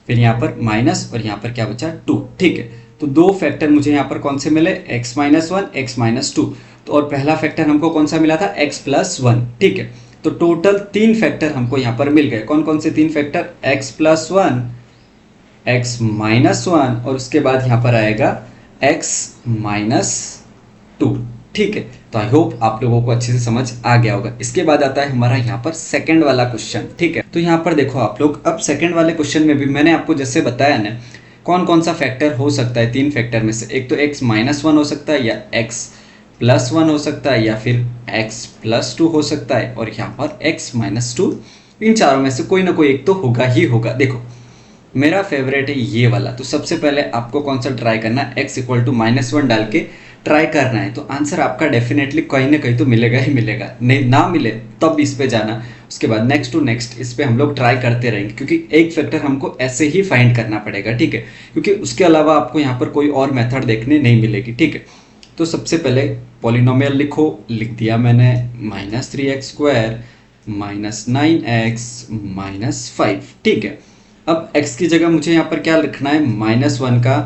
फिर यहाँ पर माइनस, और यहाँ पर क्या बचा 2। ठीक है, तो दो फैक्टर मुझे यहाँ पर कौन से मिले, x माइनस 1, x माइनस 2। तो और पहला फैक्टर हमको कौन सा मिला था, x प्लस 1। ठीक है, तो टोटल 3 फैक्टर हमको यहाँ पर मिल गए। कौन कौन से 3 factor, x plus 1, x minus 1, और उसके बाद यहाँ पर आएगा x माइनस 2। ठीक है, तो आई होप आप लोगों को अच्छे से समझ आ गया होगा। इसके बाद आता है हमारा यहाँ पर सेकंड वाला क्वेश्चन। ठीक है, तो यहाँ पर देखो आप लोग, अब सेकंड वाले क्वेश्चन में भी मैंने आपको जैसे बताया ना कौन कौन सा फैक्टर हो सकता है, 3 फैक्टर में से। एक तो x माइनस 1 हो सकता है, या x प्लस 1 हो सकता है, या फिर x प्लस 2 हो सकता है, और यहाँ पर x माइनस 2। इन चारों में से कोई ना कोई एक तो होगा ही होगा। देखो मेरा फेवरेट है ये वाला, तो सबसे पहले आपको कौन सा ट्राई करना है, x इक्वल टू माइनस 1 डाल के ट्राई करना है। तो आंसर आपका डेफिनेटली कहीं ना कहीं तो मिलेगा ही मिलेगा, नहीं ना मिले तब इस पे जाना। उसके बाद नेक्स्ट टू नेक्स्ट इस पे हम लोग ट्राई करते रहेंगे, क्योंकि एक फैक्टर हमको ऐसे ही फाइंड करना पड़ेगा। ठीक है, क्योंकि उसके अलावा आपको यहाँ पर कोई और मेथड देखने नहीं मिलेगी। ठीक है, तो सबसे पहले पॉलिनोमियल लिखो, लिख दिया मैंने, minus 3x square minus 9x minus 5। ठीक है, अब x की जगह मुझे यहाँ पर क्या लिखना है, माइनस 1 का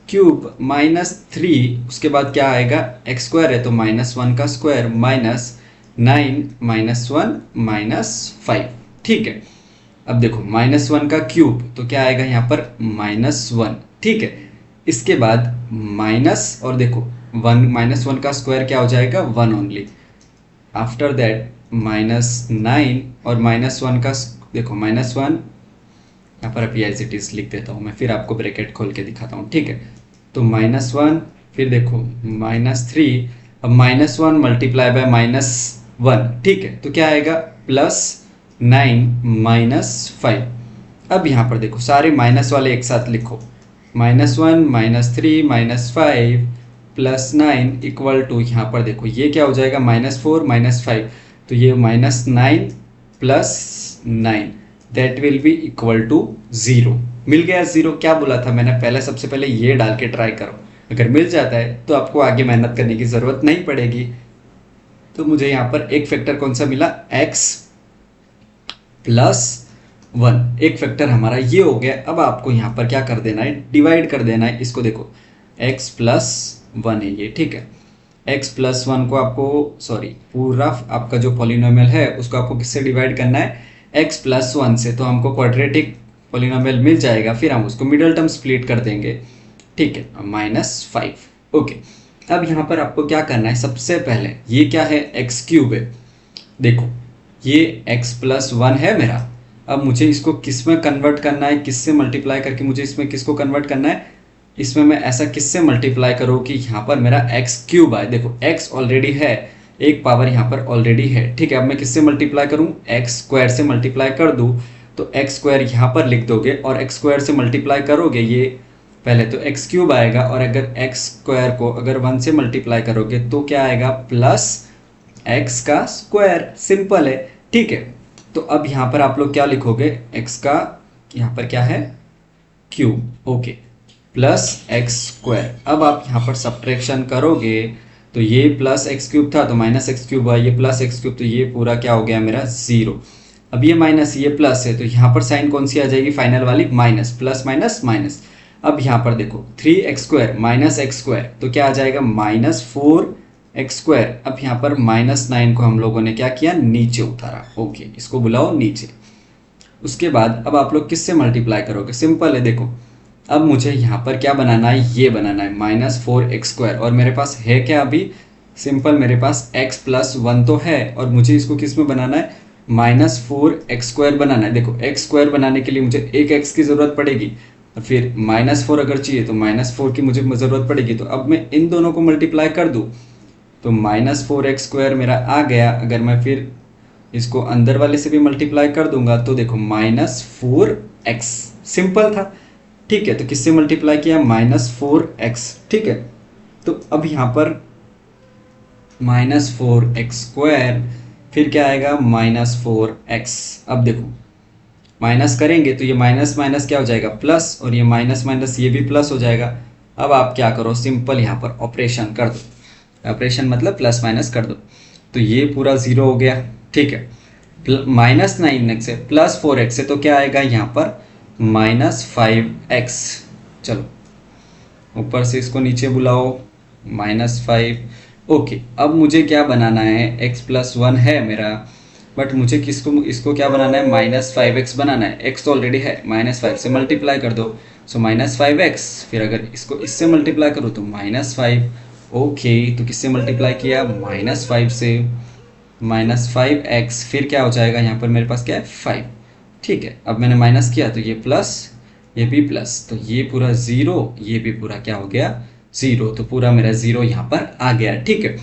क्यूब माइनस 3, उसके बाद क्या आएगा, x स्क्वायर है तो माइनस 1 का स्क्वायर माइनस 9 माइनस 1 माइनस 5। ठीक है, अब देखो माइनस 1 का क्यूब तो क्या आएगा यहाँ पर माइनस 1। ठीक है, इसके बाद माइनस, और देखो 1 माइनस 1 का स्क्वायर क्या हो जाएगा 1 ओनली। आफ्टर दैट माइनस 9 और माइनस 1 का देखो माइनस 1, यहाँ पर अभी एज इट इज लिख देता हूँ मैं, फिर आपको ब्रैकेट खोल के दिखाता हूँ। ठीक है, तो माइनस 1, फिर देखो माइनस 3, अब माइनस 1 मल्टीप्लाई बाय माइनस 1। ठीक है, तो क्या आएगा प्लस 9 माइनस 5। अब यहाँ पर देखो सारे माइनस वाले एक साथ लिखो, minus 1 minus 3 minus 5 plus 9 equal to, यहाँ पर देखो ये क्या हो जाएगा माइनस 4 माइनस 5, तो ये minus 9 plus 9 that will be equal to 0। मिल गया 0। क्या बोला था मैंने, पहले सबसे पहले ये डाल के ट्राई करो, अगर मिल जाता है तो आपको आगे मेहनत करने की ज़रूरत नहीं पड़ेगी। तो मुझे यहाँ पर एक फैक्टर कौन सा मिला, x प्लस 1, एक फैक्टर हमारा ये हो गया। अब आपको यहाँ पर क्या कर देना है, डिवाइड कर देना है इसको। देखो x प्लस 1 है ये। ठीक है, x प्लस 1 को आपको पूरा आपका जो पॉलिनोमियल है उसको आपको किससे डिवाइड करना है, x प्लस 1 से। तो हमको क्वाड्रेटिक पॉलिनोमियल मिल जाएगा, फिर हम उसको मिडल टर्म स्प्लिट कर देंगे। ठीक है, माइनस 5। ओके, अब यहाँ पर आपको क्या करना है, सबसे पहले ये क्या है, x क्यूब है। देखो ये x प्लस 1 है मेरा, अब मुझे इसको किस में कन्वर्ट करना है, किससे मल्टीप्लाई करके मुझे इसमें किसको कन्वर्ट करना है, इसमें मैं ऐसा किससे मल्टीप्लाई करूँ कि यहाँ पर मेरा x क्यूब आए। देखो x ऑलरेडी है, एक पावर यहाँ पर ऑलरेडी है। ठीक है, अब मैं किससे मल्टीप्लाई करूँ, x स्क्वायर से मल्टीप्लाई कर दूँ तो x स्क्वायर यहाँ पर लिख दोगे, और x स्क्वायर से मल्टीप्लाई करोगे ये पहले तो x क्यूब आएगा, और अगर x स्क्वायर को अगर 1 से मल्टीप्लाई करोगे तो क्या आएगा, प्लस x का स्क्वायर। सिंपल है। ठीक है, तो अब यहाँ पर आप लोग क्या लिखोगे, x का यहाँ पर क्या है cube, okay, plus x square. अब आप यहाँ पर सब्ट्रैक्शन करोगे तो ये प्लस एक्स क्यूब था तो माइनस एक्स क्यूब हुआ, ये प्लस एक्स क्यूब, तो ये पूरा क्या हो गया मेरा 0। अब ये माइनस ये प्लस है तो यहाँ पर साइन कौन सी आ जाएगी, फाइनल वाली माइनस, प्लस माइनस माइनस। अब यहाँ पर देखो 3x square minus x square तो क्या आ जाएगा माइनस 4x स्क्वायर। अब यहाँ पर माइनस 9 को हम लोगों ने क्या किया, नीचे उतारा। ओके, इसको बुलाओ नीचे। उसके बाद अब आप लोग किससे मल्टीप्लाई करोगे, सिंपल है। देखो अब मुझे यहाँ पर क्या बनाना है, ये बनाना है माइनस 4x स्क्वायर, और मेरे पास है क्या अभी, सिंपल मेरे पास x प्लस 1 तो है, और मुझे इसको किस में बनाना है, माइनस 4x स्क्वायर बनाना है। देखो x स्क्वायर बनाने के लिए मुझे एक x की ज़रूरत पड़ेगी, और फिर माइनस 4 अगर चाहिए तो माइनस 4 की मुझे ज़रूरत पड़ेगी। तो अब मैं इन दोनों को मल्टीप्लाई कर दूँ तो माइनस 4x स्क्वायर मेरा आ गया। अगर मैं फिर इसको अंदर वाले से भी मल्टीप्लाई कर दूंगा तो देखो माइनस 4x, सिंपल था। ठीक है, तो किससे मल्टीप्लाई किया, माइनस 4x। ठीक है, तो अब यहाँ पर माइनस 4x स्क्वायर, फिर क्या आएगा माइनस 4x। अब देखो माइनस करेंगे तो ये माइनस माइनस क्या हो जाएगा, प्लस, और ये माइनस माइनस ये भी प्लस हो जाएगा। अब आप क्या करो, सिंपल यहाँ पर ऑपरेशन कर दो, ऑपरेशन मतलब प्लस माइनस कर दो, तो ये पूरा 0 हो गया, ठीक है। -9x है +4x है तो क्या आएगा यहाँ पर -5x। चलो ऊपर से इसको नीचे बुलाओ, -5। ओके, अब मुझे क्या बनाना है, x + 1 है मेरा, बट मुझे इसको क्या बनाना है, -5x बनाना है। x तो ऑलरेडी है, -5 से मल्टीप्लाई कर दो, सो -5x। फिर अगर इसको इससे मल्टीप्लाई करो तो -5। ओके, तो किससे मल्टीप्लाई किया, -5 से, -5x, फिर क्या हो जाएगा यहाँ पर मेरे पास क्या है 5, ठीक है। अब मैंने माइनस किया तो ये प्लस, ये भी प्लस, तो ये पूरा 0, ये भी पूरा क्या हो गया 0, तो पूरा मेरा 0 यहाँ पर आ गया, ठीक है।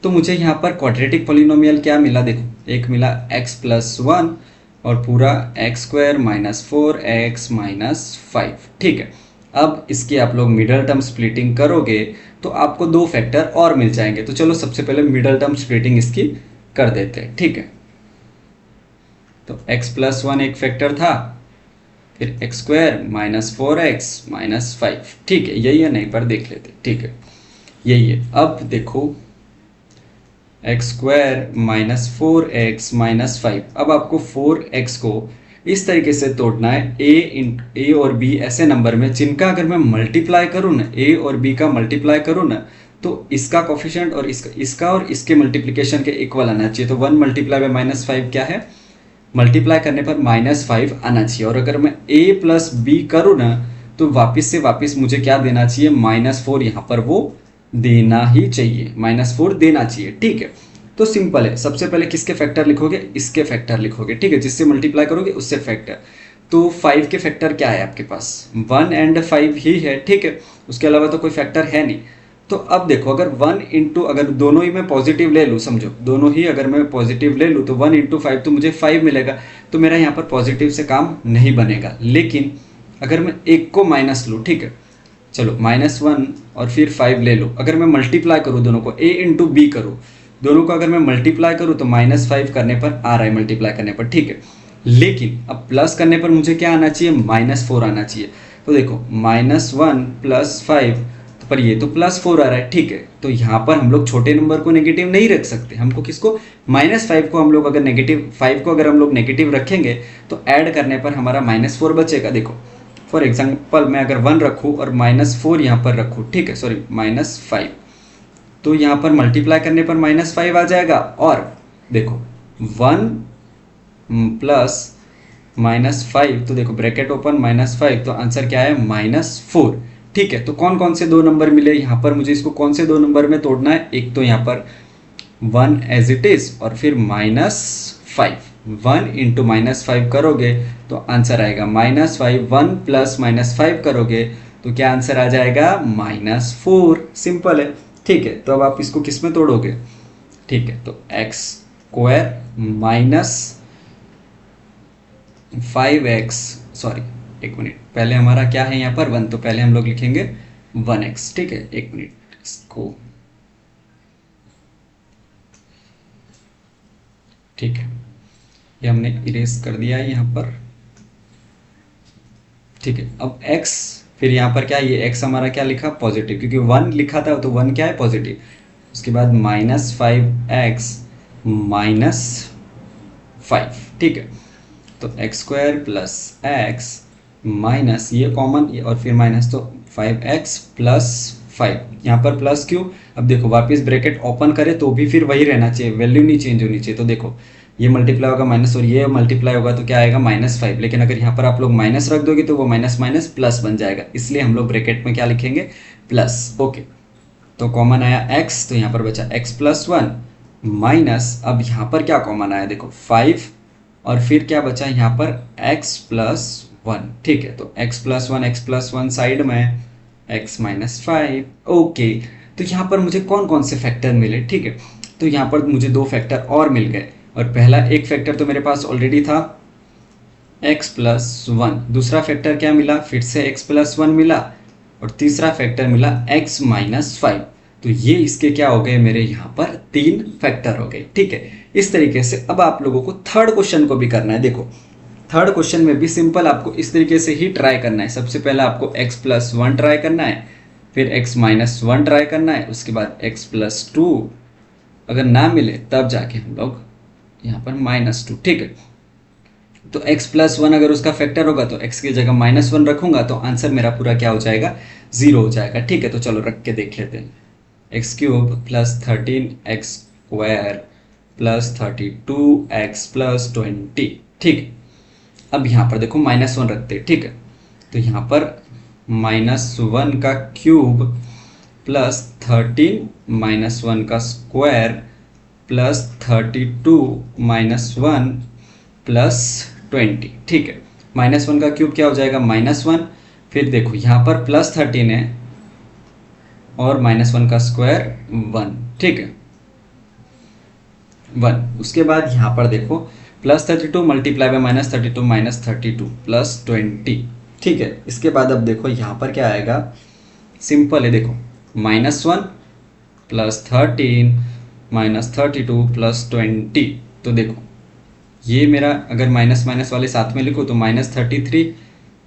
तो मुझे यहाँ पर क्वाड्रेटिक पॉलिनोमियल क्या मिला, देखो एक मिला x + 1 और पूरा x² - 4x - 5, ठीक है। अब इसकी आप लोग मिडल टर्म स्प्लिटिंग करोगे तो आपको 2 फैक्टर और मिल जाएंगे। तो चलो सबसे पहले मिडल टर्म स्प्लिटिंग इसकी कर देते हैं, ठीक है। तो x + 1 एक फैक्टर था, फिर x² - 4x - 5, ठीक है। यही है, नहीं पर देख लेते, ठीक है, यही है। अब देखो x² - 4x - 5, अब आपको 4x को इस तरीके से तोड़ना है, a और b ऐसे नंबर में जिनका अगर मैं मल्टीप्लाई करूँ ना, a और b का मल्टीप्लाई करूँ ना, तो इसका कोफिशिएंट और इसका और इसके मल्टीप्लिकेशन के इक्वल आना चाहिए। तो 1 × -5 क्या है, मल्टीप्लाई करने पर -5 आना चाहिए। और अगर मैं a + b करूँ ना, तो वापस मुझे क्या देना चाहिए, -4 यहाँ पर वो देना ही चाहिए, -4 देना चाहिए, ठीक है। तो सिंपल है, सबसे पहले किसके फैक्टर लिखोगे, इसके फैक्टर लिखोगे, ठीक है, जिससे मल्टीप्लाई करोगे उससे फैक्टर। तो 5 के फैक्टर क्या है आपके पास, 1 और 5 ही है, ठीक है, उसके अलावा तो कोई फैक्टर है नहीं। तो अब देखो अगर 1 × अगर दोनों ही मैं पॉजिटिव ले लूँ, समझो दोनों ही अगर मैं पॉजिटिव ले लूँ तो 1 × 5 तो मुझे 5 मिलेगा, तो मेरा यहाँ पर पॉजिटिव से काम नहीं बनेगा। लेकिन अगर मैं एक को माइनस लूँ, ठीक है, चलो -1 और फिर 5 ले लो, अगर मैं मल्टीप्लाई करूँ दोनों को, a × b करूँ, दोनों को अगर मैं मल्टीप्लाई करूँ तो -5 करने पर आ रहा है, मल्टीप्लाई करने पर, ठीक है। लेकिन अब प्लस करने पर मुझे क्या आना चाहिए, -4 आना चाहिए। तो देखो -1 + 5, तो पर ये तो +4 आ रहा है, ठीक है। तो यहाँ पर हम लोग छोटे नंबर को नेगेटिव नहीं रख सकते, हमको किसको, -5 को हम लोग अगर -5 को अगर हम लोग नेगेटिव रखेंगे तो ऐड करने पर हमारा -4 बचेगा। देखो फॉर एग्जाम्पल मैं अगर 1 रखूँ और -4 यहाँ पर रखूँ, ठीक है, सॉरी -5, तो यहाँ पर मल्टीप्लाई करने पर -5 आ जाएगा। और देखो 1 + -5, तो देखो ब्रैकेट ओपन -5, तो आंसर क्या है -4, ठीक है। तो कौन कौन से 2 नंबर मिले यहाँ पर, मुझे इसको कौन से 2 नंबर में तोड़ना है, एक तो यहाँ पर 1 एज इट इज और फिर -5, 1 × -5 करोगे तो आंसर आएगा -5, 1 + -5 करोगे तो क्या आंसर आ जाएगा, -4, सिंपल है, ठीक है। तो अब आप इसको किस में तोड़ोगे, ठीक है, तो x² - 5x, सॉरी एक मिनट, पहले हमारा क्या है यहाँ पर 1, तो पहले हम लोग लिखेंगे 1x, ठीक है, एक मिनट इसको, ठीक है, ये हमने इरेज कर दिया है यहाँ पर, ठीक है। अब x, फिर यहाँ पर क्या, ये x हमारा क्या लिखा, पॉजिटिव, क्योंकि 1 लिखा था तो 1 क्या है, पॉजिटिव। उसके बाद -5x - 5, ठीक है। तो x² + x माइनस ये कॉमन और फिर माइनस, तो 5x + 5, यहाँ पर प्लस क्यों, अब देखो वापस ब्रैकेट ओपन करे तो भी फिर वही रहना चाहिए, वैल्यू नहीं चेंज होनी चाहिए। तो देखो ये मल्टीप्लाई होगा माइनस और ये मल्टीप्लाई होगा तो क्या आएगा -5, लेकिन अगर यहाँ पर आप लोग माइनस रख दोगे तो वो माइनस माइनस प्लस बन जाएगा, इसलिए हम लोग ब्रैकेट में क्या लिखेंगे, प्लस, ओके। तो कॉमन आया x, तो यहाँ पर बचा x + 1 माइनस, अब यहाँ पर क्या कॉमन आया, देखो 5 और फिर क्या बचा यहाँ पर x + 1, ठीक है। तो x + 1 साइड में, x - 5, ओके। तो यहाँ पर मुझे कौन कौन से फैक्टर मिले, ठीक है। तो यहाँ पर मुझे 2 फैक्टर और मिल गए, और पहला एक फैक्टर तो मेरे पास ऑलरेडी था x + 1, दूसरा फैक्टर क्या मिला, फिर से x + 1 मिला, और तीसरा फैक्टर मिला x - 5। तो ये इसके क्या हो गए, मेरे यहाँ पर 3 फैक्टर हो गए, ठीक है। इस तरीके से अब आप लोगों को थर्ड क्वेश्चन को भी करना है। देखो थर्ड क्वेश्चन में भी सिंपल आपको इस तरीके से ही ट्राई करना है। सबसे पहले आपको x + 1 ट्राई करना है, फिर x माइनस वन ट्राई करना है, उसके बाद x प्लस टू, अगर ना मिले तब जाके हम लोग यहाँ पर माइनस टू। ठीक है, तो x प्लस वन अगर उसका फैक्टर होगा तो x की जगह माइनस वन रखूंगा तो आंसर मेरा पूरा क्या हो जाएगा, 0 हो जाएगा। ठीक है, तो चलो रख के देख लेते हैं। X cube plus 13x square plus 32x plus 20। ठीक है, अब यहाँ पर देखो माइनस वन रखते हैं। ठीक है, तो यहाँ पर माइनस वन का क्यूब प्लस 13 माइनस वन का square plus 32 minus one plus 20। ठीक है, माइनस वन का क्यूब क्या हो जाएगा, माइनस वन, फिर देखो यहाँ पर प्लस 13 है और माइनस वन का स्क्वायर 1। ठीक है, 1। उसके बाद यहाँ पर देखो plus 32 multiply by minus 32 minus 32 plus 20। ठीक है, इसके बाद अब देखो यहाँ पर क्या आएगा, सिंपल है, देखो minus one plus 13 minus 32 plus 20। तो देखो ये मेरा अगर माइनस माइनस वाले साथ में लिखूँ तो माइनस 33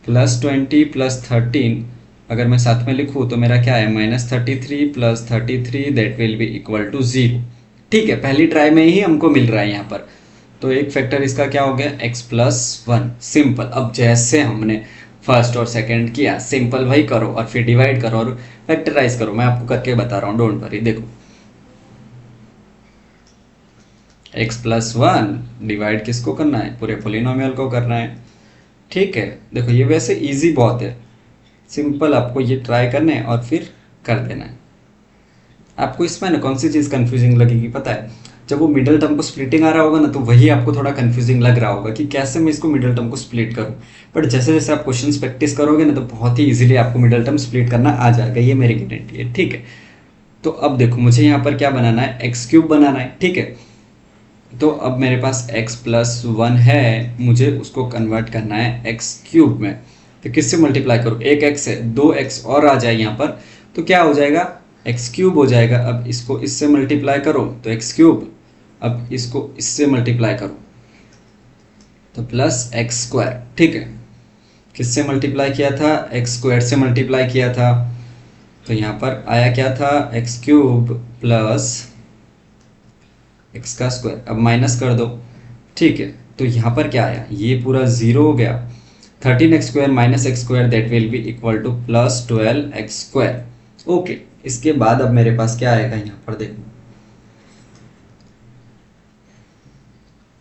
प्लस 20 प्लस 13, अगर मैं साथ में लिखूँ तो मेरा क्या है, minus 33 plus 33 that will be equal to 0। ठीक है, पहली ट्राई में ही हमको मिल रहा है यहाँ पर, तो एक फैक्टर इसका क्या हो गया, x प्लस वन। सिंपल, अब जैसे हमने फर्स्ट और सेकंड किया, सिंपल वही करो और फिर डिवाइड करो और फैक्टराइज करो। मैं आपको करके बता रहा हूँ, डोंट वरी। देखो x प्लस वन डिवाइड किसको करना है, पूरे पोलिनोमियल को करना है। ठीक है, देखो ये वैसे इजी बहुत है, सिंपल, आपको ये ट्राई करना है और फिर कर देना है। आपको इसमें ना कौन सी चीज़ कंफ्यूजिंग लगेगी पता है, जब वो मिडिल टर्म को स्प्लिटिंग आ रहा होगा ना तो वही आपको थोड़ा कंफ्यूजिंग लग रहा होगा कि कैसे मैं इसको मिडिल टर्म को स्प्लिट करूं। बट जैसे जैसे आप क्वेश्चंस प्रैक्टिस करोगे ना तो बहुत ही इजीली आपको मिडिल टर्म स्प्लिट करना आ जाएगा, ये मेरी गारंटी है। ठीक है, तो अब देखो मुझे यहाँ पर क्या बनाना है, एक्स क्यूब बनाना है। ठीक है, तो अब मेरे पास x प्लस वन है, मुझे उसको कन्वर्ट करना है x क्यूब में। तो किससे मल्टीप्लाई करूँ, एक x है, दो x और आ जाए यहाँ पर तो क्या हो जाएगा, x क्यूब हो जाएगा। अब इसको इससे मल्टीप्लाई करो तो x क्यूब, अब इसको इससे मल्टीप्लाई करो तो प्लस एक्स स्क्वायर। ठीक है, किससे मल्टीप्लाई किया था, एक्स स्क्वायर से मल्टीप्लाई किया था, तो यहाँ पर आया क्या था, एक्स क्यूब प्लस एक्स का स्क्वायर। अब माइनस कर दो। ठीक है, तो यहाँ पर क्या आया, ये पूरा 0 हो गया। 13x square minus x square that will be equal two plus 12x square. Okay, इसके बाद अब मेरे पास क्या आएगा, यहाँ पर देखो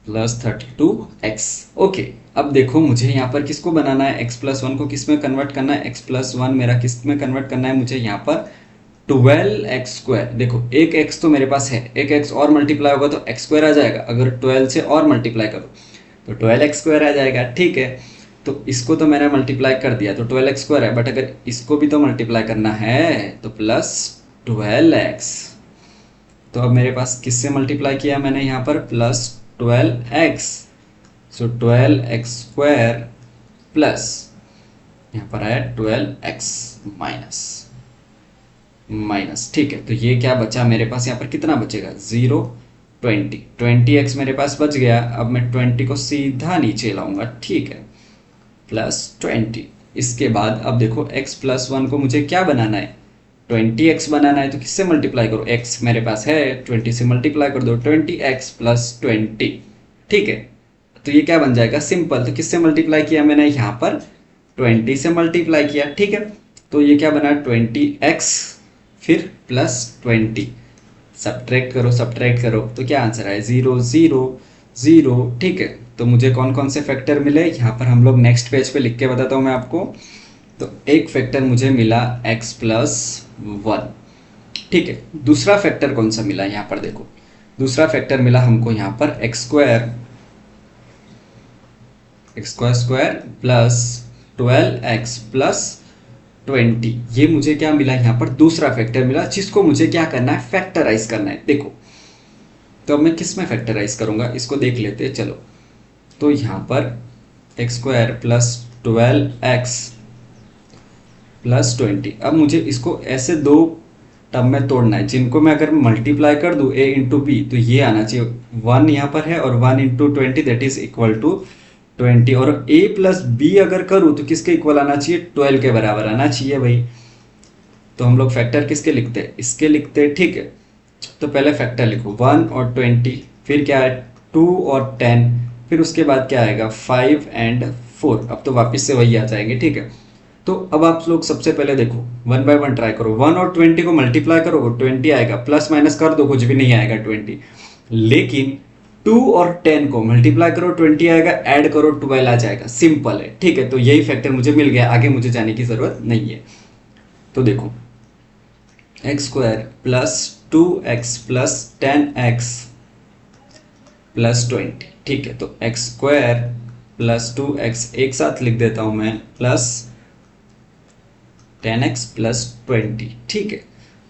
प्लस 32x। ओके, अब देखो मुझे यहाँ पर किसको बनाना है, x प्लस वन को किस में कन्वर्ट करना है, x प्लस वन मेरा किस में कन्वर्ट करना है, मुझे यहाँ पर 12x स्क्वायर। देखो एक x तो मेरे पास है, एक x और मल्टीप्लाई होगा तो x स्क्वायर आ जाएगा, अगर 12 से और मल्टीप्लाई करो तो 12x स्क्वायर आ जाएगा। ठीक है, तो इसको तो मैंने मल्टीप्लाई कर दिया तो 12x स्क्वायर है, बट अगर इसको भी तो मल्टीप्लाई करना है तो प्लस 12x। तो अब मेरे पास किससे मल्टीप्लाई किया मैंने यहाँ पर, प्लस 12x, सो 12x स्क्वायर प्लस यहाँ पर आया 12x माइनस। ठीक है, तो ये क्या बचा मेरे पास, यहाँ पर कितना बचेगा, 0 20, 20x मेरे पास बच गया। अब मैं 20 को सीधा नीचे लाऊंगा। ठीक है, प्लस 20। इसके बाद अब देखो x प्लस वन को मुझे क्या बनाना है, 20x बनाना है, तो किससे मल्टीप्लाई करो, x मेरे पास है, 20 से मल्टीप्लाई कर दो, 20x प्लस 20। ठीक है, तो ये क्या बन जाएगा, सिंपल, तो किससे मल्टीप्लाई किया मैंने, यहाँ पर 20 से मल्टीप्लाई किया। ठीक है, तो ये क्या बना, 20x फिर प्लस 20, सब्ट्रैक्ट करो तो क्या आंसर आए, 0 0 0। ठीक है, तो मुझे कौन कौन से फैक्टर मिले, यहाँ पर हम लोग नेक्स्ट पेज पे लिख के बताता हूँ मैं आपको। तो एक फैक्टर मुझे मिला x प्लस वन। ठीक है, दूसरा फैक्टर कौन सा मिला, यहाँ पर देखो दूसरा फैक्टर मिला हमको यहाँ पर x square plus 12x plus 20। ये मुझे क्या मिला, यहाँ पर दूसरा फैक्टर मिला जिसको मुझे क्या करना है, फैक्टराइज करना है। देखो तो अब मैं किस में फैक्टराइज करूंगा, इसको देख लेते हैं। चलो, तो यहाँ पर x square plus 12x plus 20। अब मुझे इसको ऐसे दो टर्म में तोड़ना है जिनको मैं अगर मल्टीप्लाई कर दूं a इंटू बी तो ये आना चाहिए, 1 यहाँ पर है और 1 into 20 that is equal to 20, और a प्लस बी अगर करूँ तो किसके इक्वल आना चाहिए, 12 के बराबर आना चाहिए भाई। तो हम लोग फैक्टर किसके लिखते हैं, इसके लिखते हैं, ठीक है। तो पहले फैक्टर लिखो 1 और 20, फिर क्या है 2 और 10, फिर उसके बाद क्या आएगा 5 एंड 4। अब तो वापस से वही आ जाएंगे, ठीक है। तो अब आप लोग सबसे पहले देखो 1 बाय 1 ट्राई करो, 1 और 20 को मल्टीप्लाई करो 20 आएगा, प्लस माइनस कर दो कुछ भी नहीं आएगा 20। लेकिन 2 और 10 को मल्टीप्लाई करो 20 आएगा, ऐड करो 12 आ जाएगा, सिंपल है, ठीक है। तो यही फैक्टर मुझे मिल गया, आगे मुझे जाने की जरूरत नहीं है। तो देखो x square plus 2x plus 10x plus 20, ठीक है। तो एक्स स्क्वायर प्लस 2x एक साथ लिख देता हूं मैं, प्लस 10x प्लस 20, ठीक है।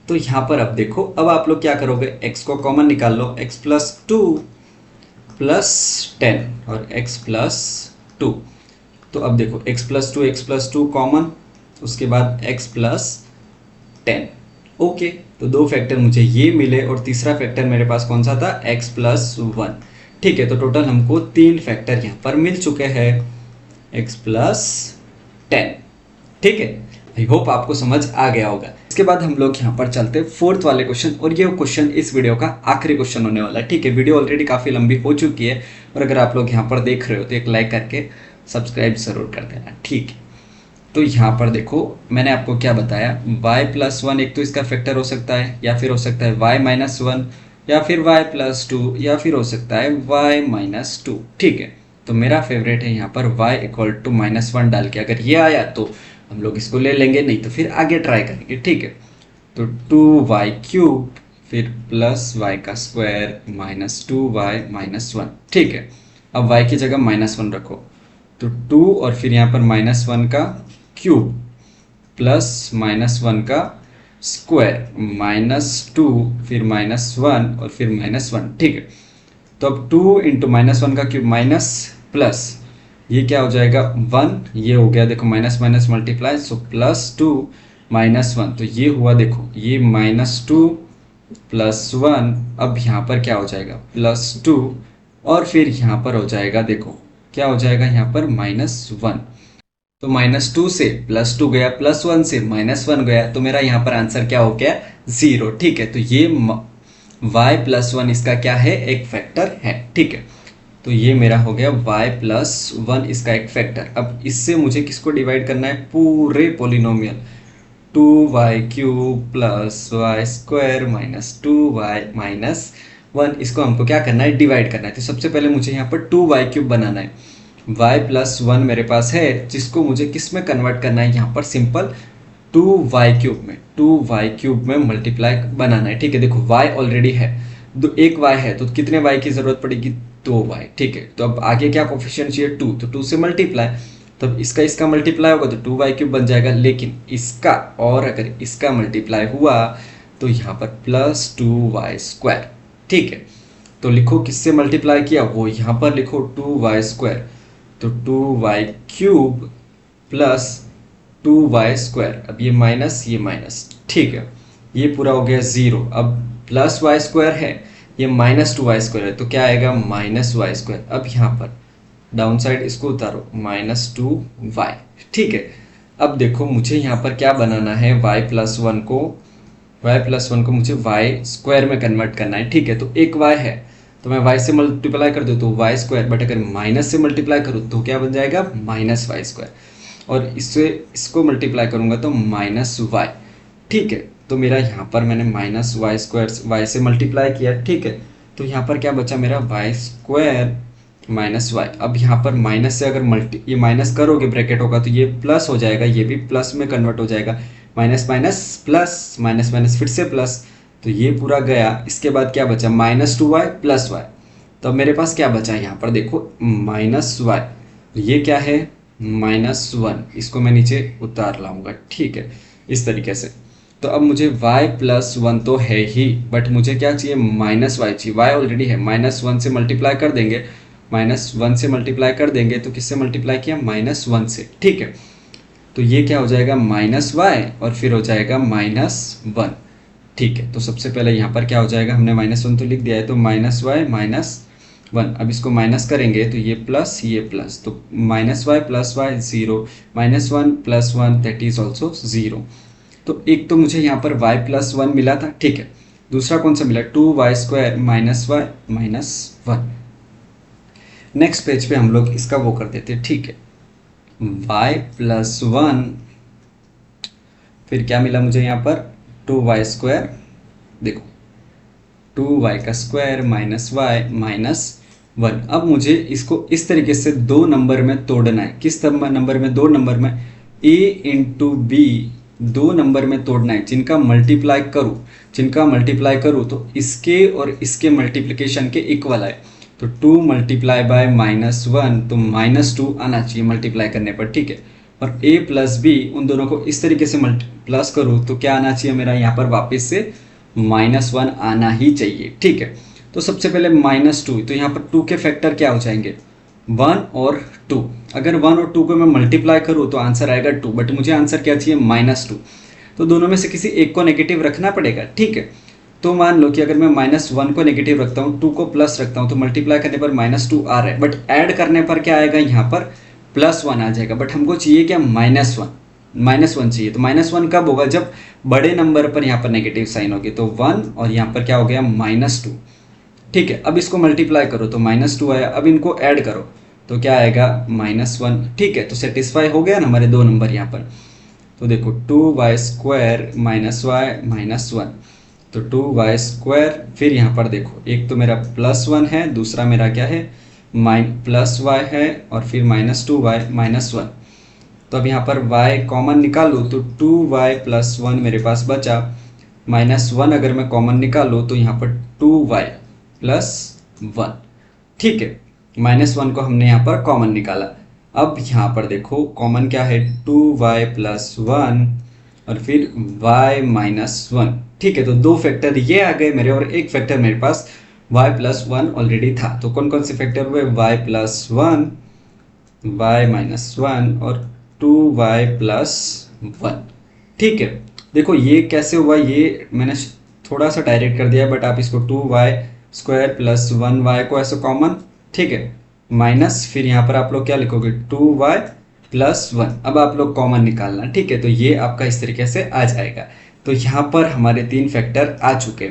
तो यहां पर अब देखो, अब आप लोग क्या करोगे, x को कॉमन निकाल लो, x प्लस 2 प्लस 10 और x प्लस 2। तो अब देखो x प्लस 2 कॉमन, उसके बाद x प्लस 10, ओके। तो दो फैक्टर मुझे ये मिले और तीसरा फैक्टर मेरे पास कौन सा था, x प्लस 1, ठीक है। तो टोटल हमको 3 फैक्टर यहाँ पर मिल चुके हैं, x प्लस 10, ठीक है। आई होप आपको समझ आ गया होगा। इसके बाद हम लोग यहाँ पर चलते हैं फोर्थ वाले क्वेश्चन, और ये क्वेश्चन इस वीडियो का आखिरी क्वेश्चन होने वाला है, ठीक है। वीडियो ऑलरेडी काफ़ी लंबी हो चुकी है, और अगर आप लोग यहाँ पर देख रहे हो तो एक लाइक करके सब्सक्राइब जरूर कर देना, ठीक है। तो यहाँ पर देखो मैंने आपको क्या बताया, y प्लस 1 एक तो इसका फैक्टर हो सकता है, या फिर हो सकता है y माइनस 1, या फिर y प्लस 2, या फिर हो सकता है y माइनस 2, ठीक है। तो मेरा फेवरेट है यहाँ पर y इक्वल टू माइनस 1 डाल के, अगर ये आया तो हम लोग इसको ले लेंगे, नहीं तो फिर आगे ट्राई करेंगे, ठीक है। तो 2y क्यूब फिर प्लस y का स्क्वायर माइनस 2y माइनस 1, ठीक है। अब y की जगह माइनस 1 रखो, तो 2 और फिर यहाँ पर माइनस 1 का क्यूब प्लस माइनस 1 का स्क्वायर माइनस 2 फिर माइनस 1 और फिर माइनस 1, ठीक है। तो अब 2 इंटू माइनस 1 का क्यूब माइनस प्लस, ये क्या हो जाएगा 1, ये हो गया देखो minus minus multiply, so plus 2 minus 1, तो ये हुआ देखो ये माइनस 2 प्लस 1, अब यहाँ पर क्या हो जाएगा प्लस 2, और फिर यहाँ पर हो जाएगा देखो क्या हो जाएगा यहाँ पर माइनस 1। तो माइनस 2 से प्लस 2 गया, प्लस 1 से माइनस 1 गया, तो मेरा यहाँ पर आंसर क्या हो गया 0, ठीक है। तो ये y प्लस 1 इसका क्या है, एक फैक्टर है, ठीक है। तो ये मेरा हो गया y प्लस 1 इसका एक फैक्टर। अब इससे मुझे किसको डिवाइड करना है, पूरे polynomial 2y cube plus y square minus 2y minus 1, इसको हमको क्या करना है, डिवाइड करना है। तो सबसे पहले मुझे यहाँ पर 2y क्यूब बनाना है, y प्लस 1 मेरे पास है, जिसको मुझे किस में कन्वर्ट करना है, यहाँ पर सिंपल 2y क्यूब में, 2y क्यूब में मल्टीप्लाई बनाना है, ठीक है। देखो y ऑलरेडी है, एक y है, तो कितने y की जरूरत पड़ेगी, 2y, ठीक है। तो अब आगे क्या कोफिशिएंट चाहिए 2, तो 2 से मल्टीप्लाई, तो इसका मल्टीप्लाई होगा तो 2y क्यूब बन जाएगा, लेकिन इसका और अगर इसका मल्टीप्लाई हुआ तो यहाँ पर प्लस 2y स्क्वायर, ठीक है। तो लिखो किससे मल्टीप्लाई किया, वो यहाँ पर लिखो 2y स्क्वायर, तो 2y cube plus 2y square, अब ये माइनस, ठीक है। ये पूरा हो गया 0, अब प्लस y स्क्वायर है, ये माइनस 2y स्क्वायर है, तो क्या आएगा माइनस y स्क्वायर। अब यहाँ पर डाउन साइड इसको उतारो माइनस 2y, ठीक है। अब देखो मुझे यहाँ पर क्या बनाना है, y प्लस 1 को मुझे y स्क्वायर में कन्वर्ट करना है, ठीक है। तो एक y है तो मैं y से मल्टीप्लाई कर दूँ तो y स्क्वायर, बट अगर माइनस से मल्टीप्लाई करूँ तो क्या बन जाएगा माइनस y स्क्वायर, और इसको मल्टीप्लाई करूँगा तो माइनस y, ठीक है। तो मेरा यहाँ पर मैंने माइनस y स्क्वायर y से मल्टीप्लाई किया, ठीक है। तो यहाँ पर क्या बचा मेरा y स्क्वायर माइनस y। अब यहाँ पर माइनस से अगर ये माइनस करोगे ब्रैकेट होगा तो ये प्लस हो जाएगा, ये भी प्लस में कन्वर्ट हो जाएगा, minus minus plus, minus minus फिर से प्लस, तो ये पूरा गया। इसके बाद क्या बचा माइनस 2y प्लस y, तो अब मेरे पास क्या बचा यहाँ पर देखो माइनस y, ये क्या है माइनस 1, इसको मैं नीचे उतार लाऊंगा, ठीक है, इस तरीके से। तो अब मुझे y प्लस 1 तो है ही, बट मुझे क्या चाहिए माइनस y चाहिए, y ऑलरेडी है, माइनस 1 से मल्टीप्लाई कर देंगे, माइनस 1 से मल्टीप्लाई कर देंगे, तो किससे मल्टीप्लाई किया माइनस 1 से, ठीक है। तो ये क्या हो जाएगा माइनस y और फिर हो जाएगा माइनस 1, ठीक है। तो सबसे पहले यहाँ पर क्या हो जाएगा, हमने माइनस 1 तो लिख दिया है, तो माइनस y माइनस 1, अब इसको माइनस करेंगे तो ये प्लस, तो minus y plus y 0, minus 1 plus 1 that is also 0। तो एक तो मुझे यहाँ पर y प्लस 1 मिला था, ठीक है। दूसरा कौन सा मिला, 2y² minus y minus 1। Next page पे हम लोग इसका वो कर देते हैं, ठीक है। y प्लस 1, फिर क्या मिला मुझे यहाँ पर 2y², देखो 2y का स्क्वायर माइनस y माइनस 1। अब मुझे इसको इस तरीके से दो नंबर में तोड़ना है। किस नंबर में, दो नंबर में, a इंटू बी दो नंबर में तोड़ना है, जिनका मल्टीप्लाई करूँ तो इसके और इसके मल्टीप्लिकेशन के इक्वल है। तो 2 मल्टीप्लाई बाय माइनस 1, तो -2 आना चाहिए मल्टीप्लाई करने पर, ठीक है। और a प्लस बी उन दोनों को इस तरीके से प्लस करूँ तो क्या आना चाहिए मेरा यहाँ पर वापस से -1 आना ही चाहिए, ठीक है। तो सबसे पहले -2, तो यहाँ पर 2 के फैक्टर क्या हो जाएंगे, 1 और 2। अगर 1 और 2 को मैं मल्टीप्लाई करूँ तो आंसर आएगा 2, बट मुझे आंसर क्या चाहिए, -2। तो दोनों में से किसी एक को नेगेटिव रखना पड़ेगा, ठीक है। तो मान लो कि अगर मैं -1 को नेगेटिव रखता हूँ, 2 को प्लस रखता हूँ, तो मल्टीप्लाई करने पर -2 आ रहा है, बट ऐड करने पर क्या आएगा, यहाँ पर +1 आ जाएगा। बट हमको चाहिए क्या, -1 चाहिए। तो -1 कब होगा, जब बड़े नंबर पर यहाँ पर नेगेटिव साइन होगी। तो 1 और यहाँ पर क्या हो गया, -2, ठीक है। अब इसको मल्टीप्लाई करो तो -2 आया। अब इनको ऐड करो तो क्या आएगा, -1, ठीक है। तो सेटिस्फाई हो गया ना हमारे दो नंबर यहाँ पर। तो देखो 2y² माइनस y माइनस 1, तो 2y², फिर यहाँ पर देखो एक तो मेरा +1 है, दूसरा मेरा क्या है, +y है, और फिर -2y माइनस 1। तो अब यहाँ पर y कॉमन निकालूँ तो 2y प्लस 1 मेरे पास बचा, -1 अगर मैं कॉमन निकालूँ तो यहाँ पर 2y प्लस 1, ठीक है। -1 को हमने यहाँ पर कॉमन निकाला। अब यहाँ पर देखो कॉमन क्या है, 2y प्लस 1 और फिर y माइनस 1, ठीक है। तो दो फैक्टर ये आ गए मेरे, और एक फैक्टर मेरे पास y प्लस 1 ऑलरेडी था। तो कौन कौन से फैक्टर हुए, y प्लस 1, y माइनस 1 और 2y प्लस 1, ठीक है। देखो ये कैसे हुआ, ये मैंने थोड़ा सा डायरेक्ट कर दिया, बट आप इसको 2y² प्लस 1y को ऐसे कॉमन, ठीक है, माइनस, फिर यहाँ पर आप लोग क्या लिखोगे, 2y प्लस 1। अब आप लोग कॉमन निकालना, ठीक है। तो ये आपका इस तरीके से आ जाएगा। तो यहाँ पर हमारे 3 फैक्टर आ चुके,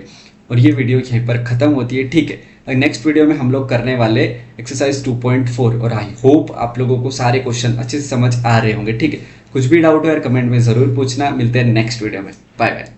और ये वीडियो यहीं पर ख़त्म होती है, ठीक है। नेक्स्ट वीडियो में हम लोग करने वाले एक्सरसाइज 2.4, और आई होप आप लोगों को सारे क्वेश्चन अच्छे से समझ आ रहे होंगे, ठीक है। कुछ भी डाउट हो यार कमेंट में ज़रूर पूछना। मिलते हैं नेक्स्ट वीडियो में, बाय बाय।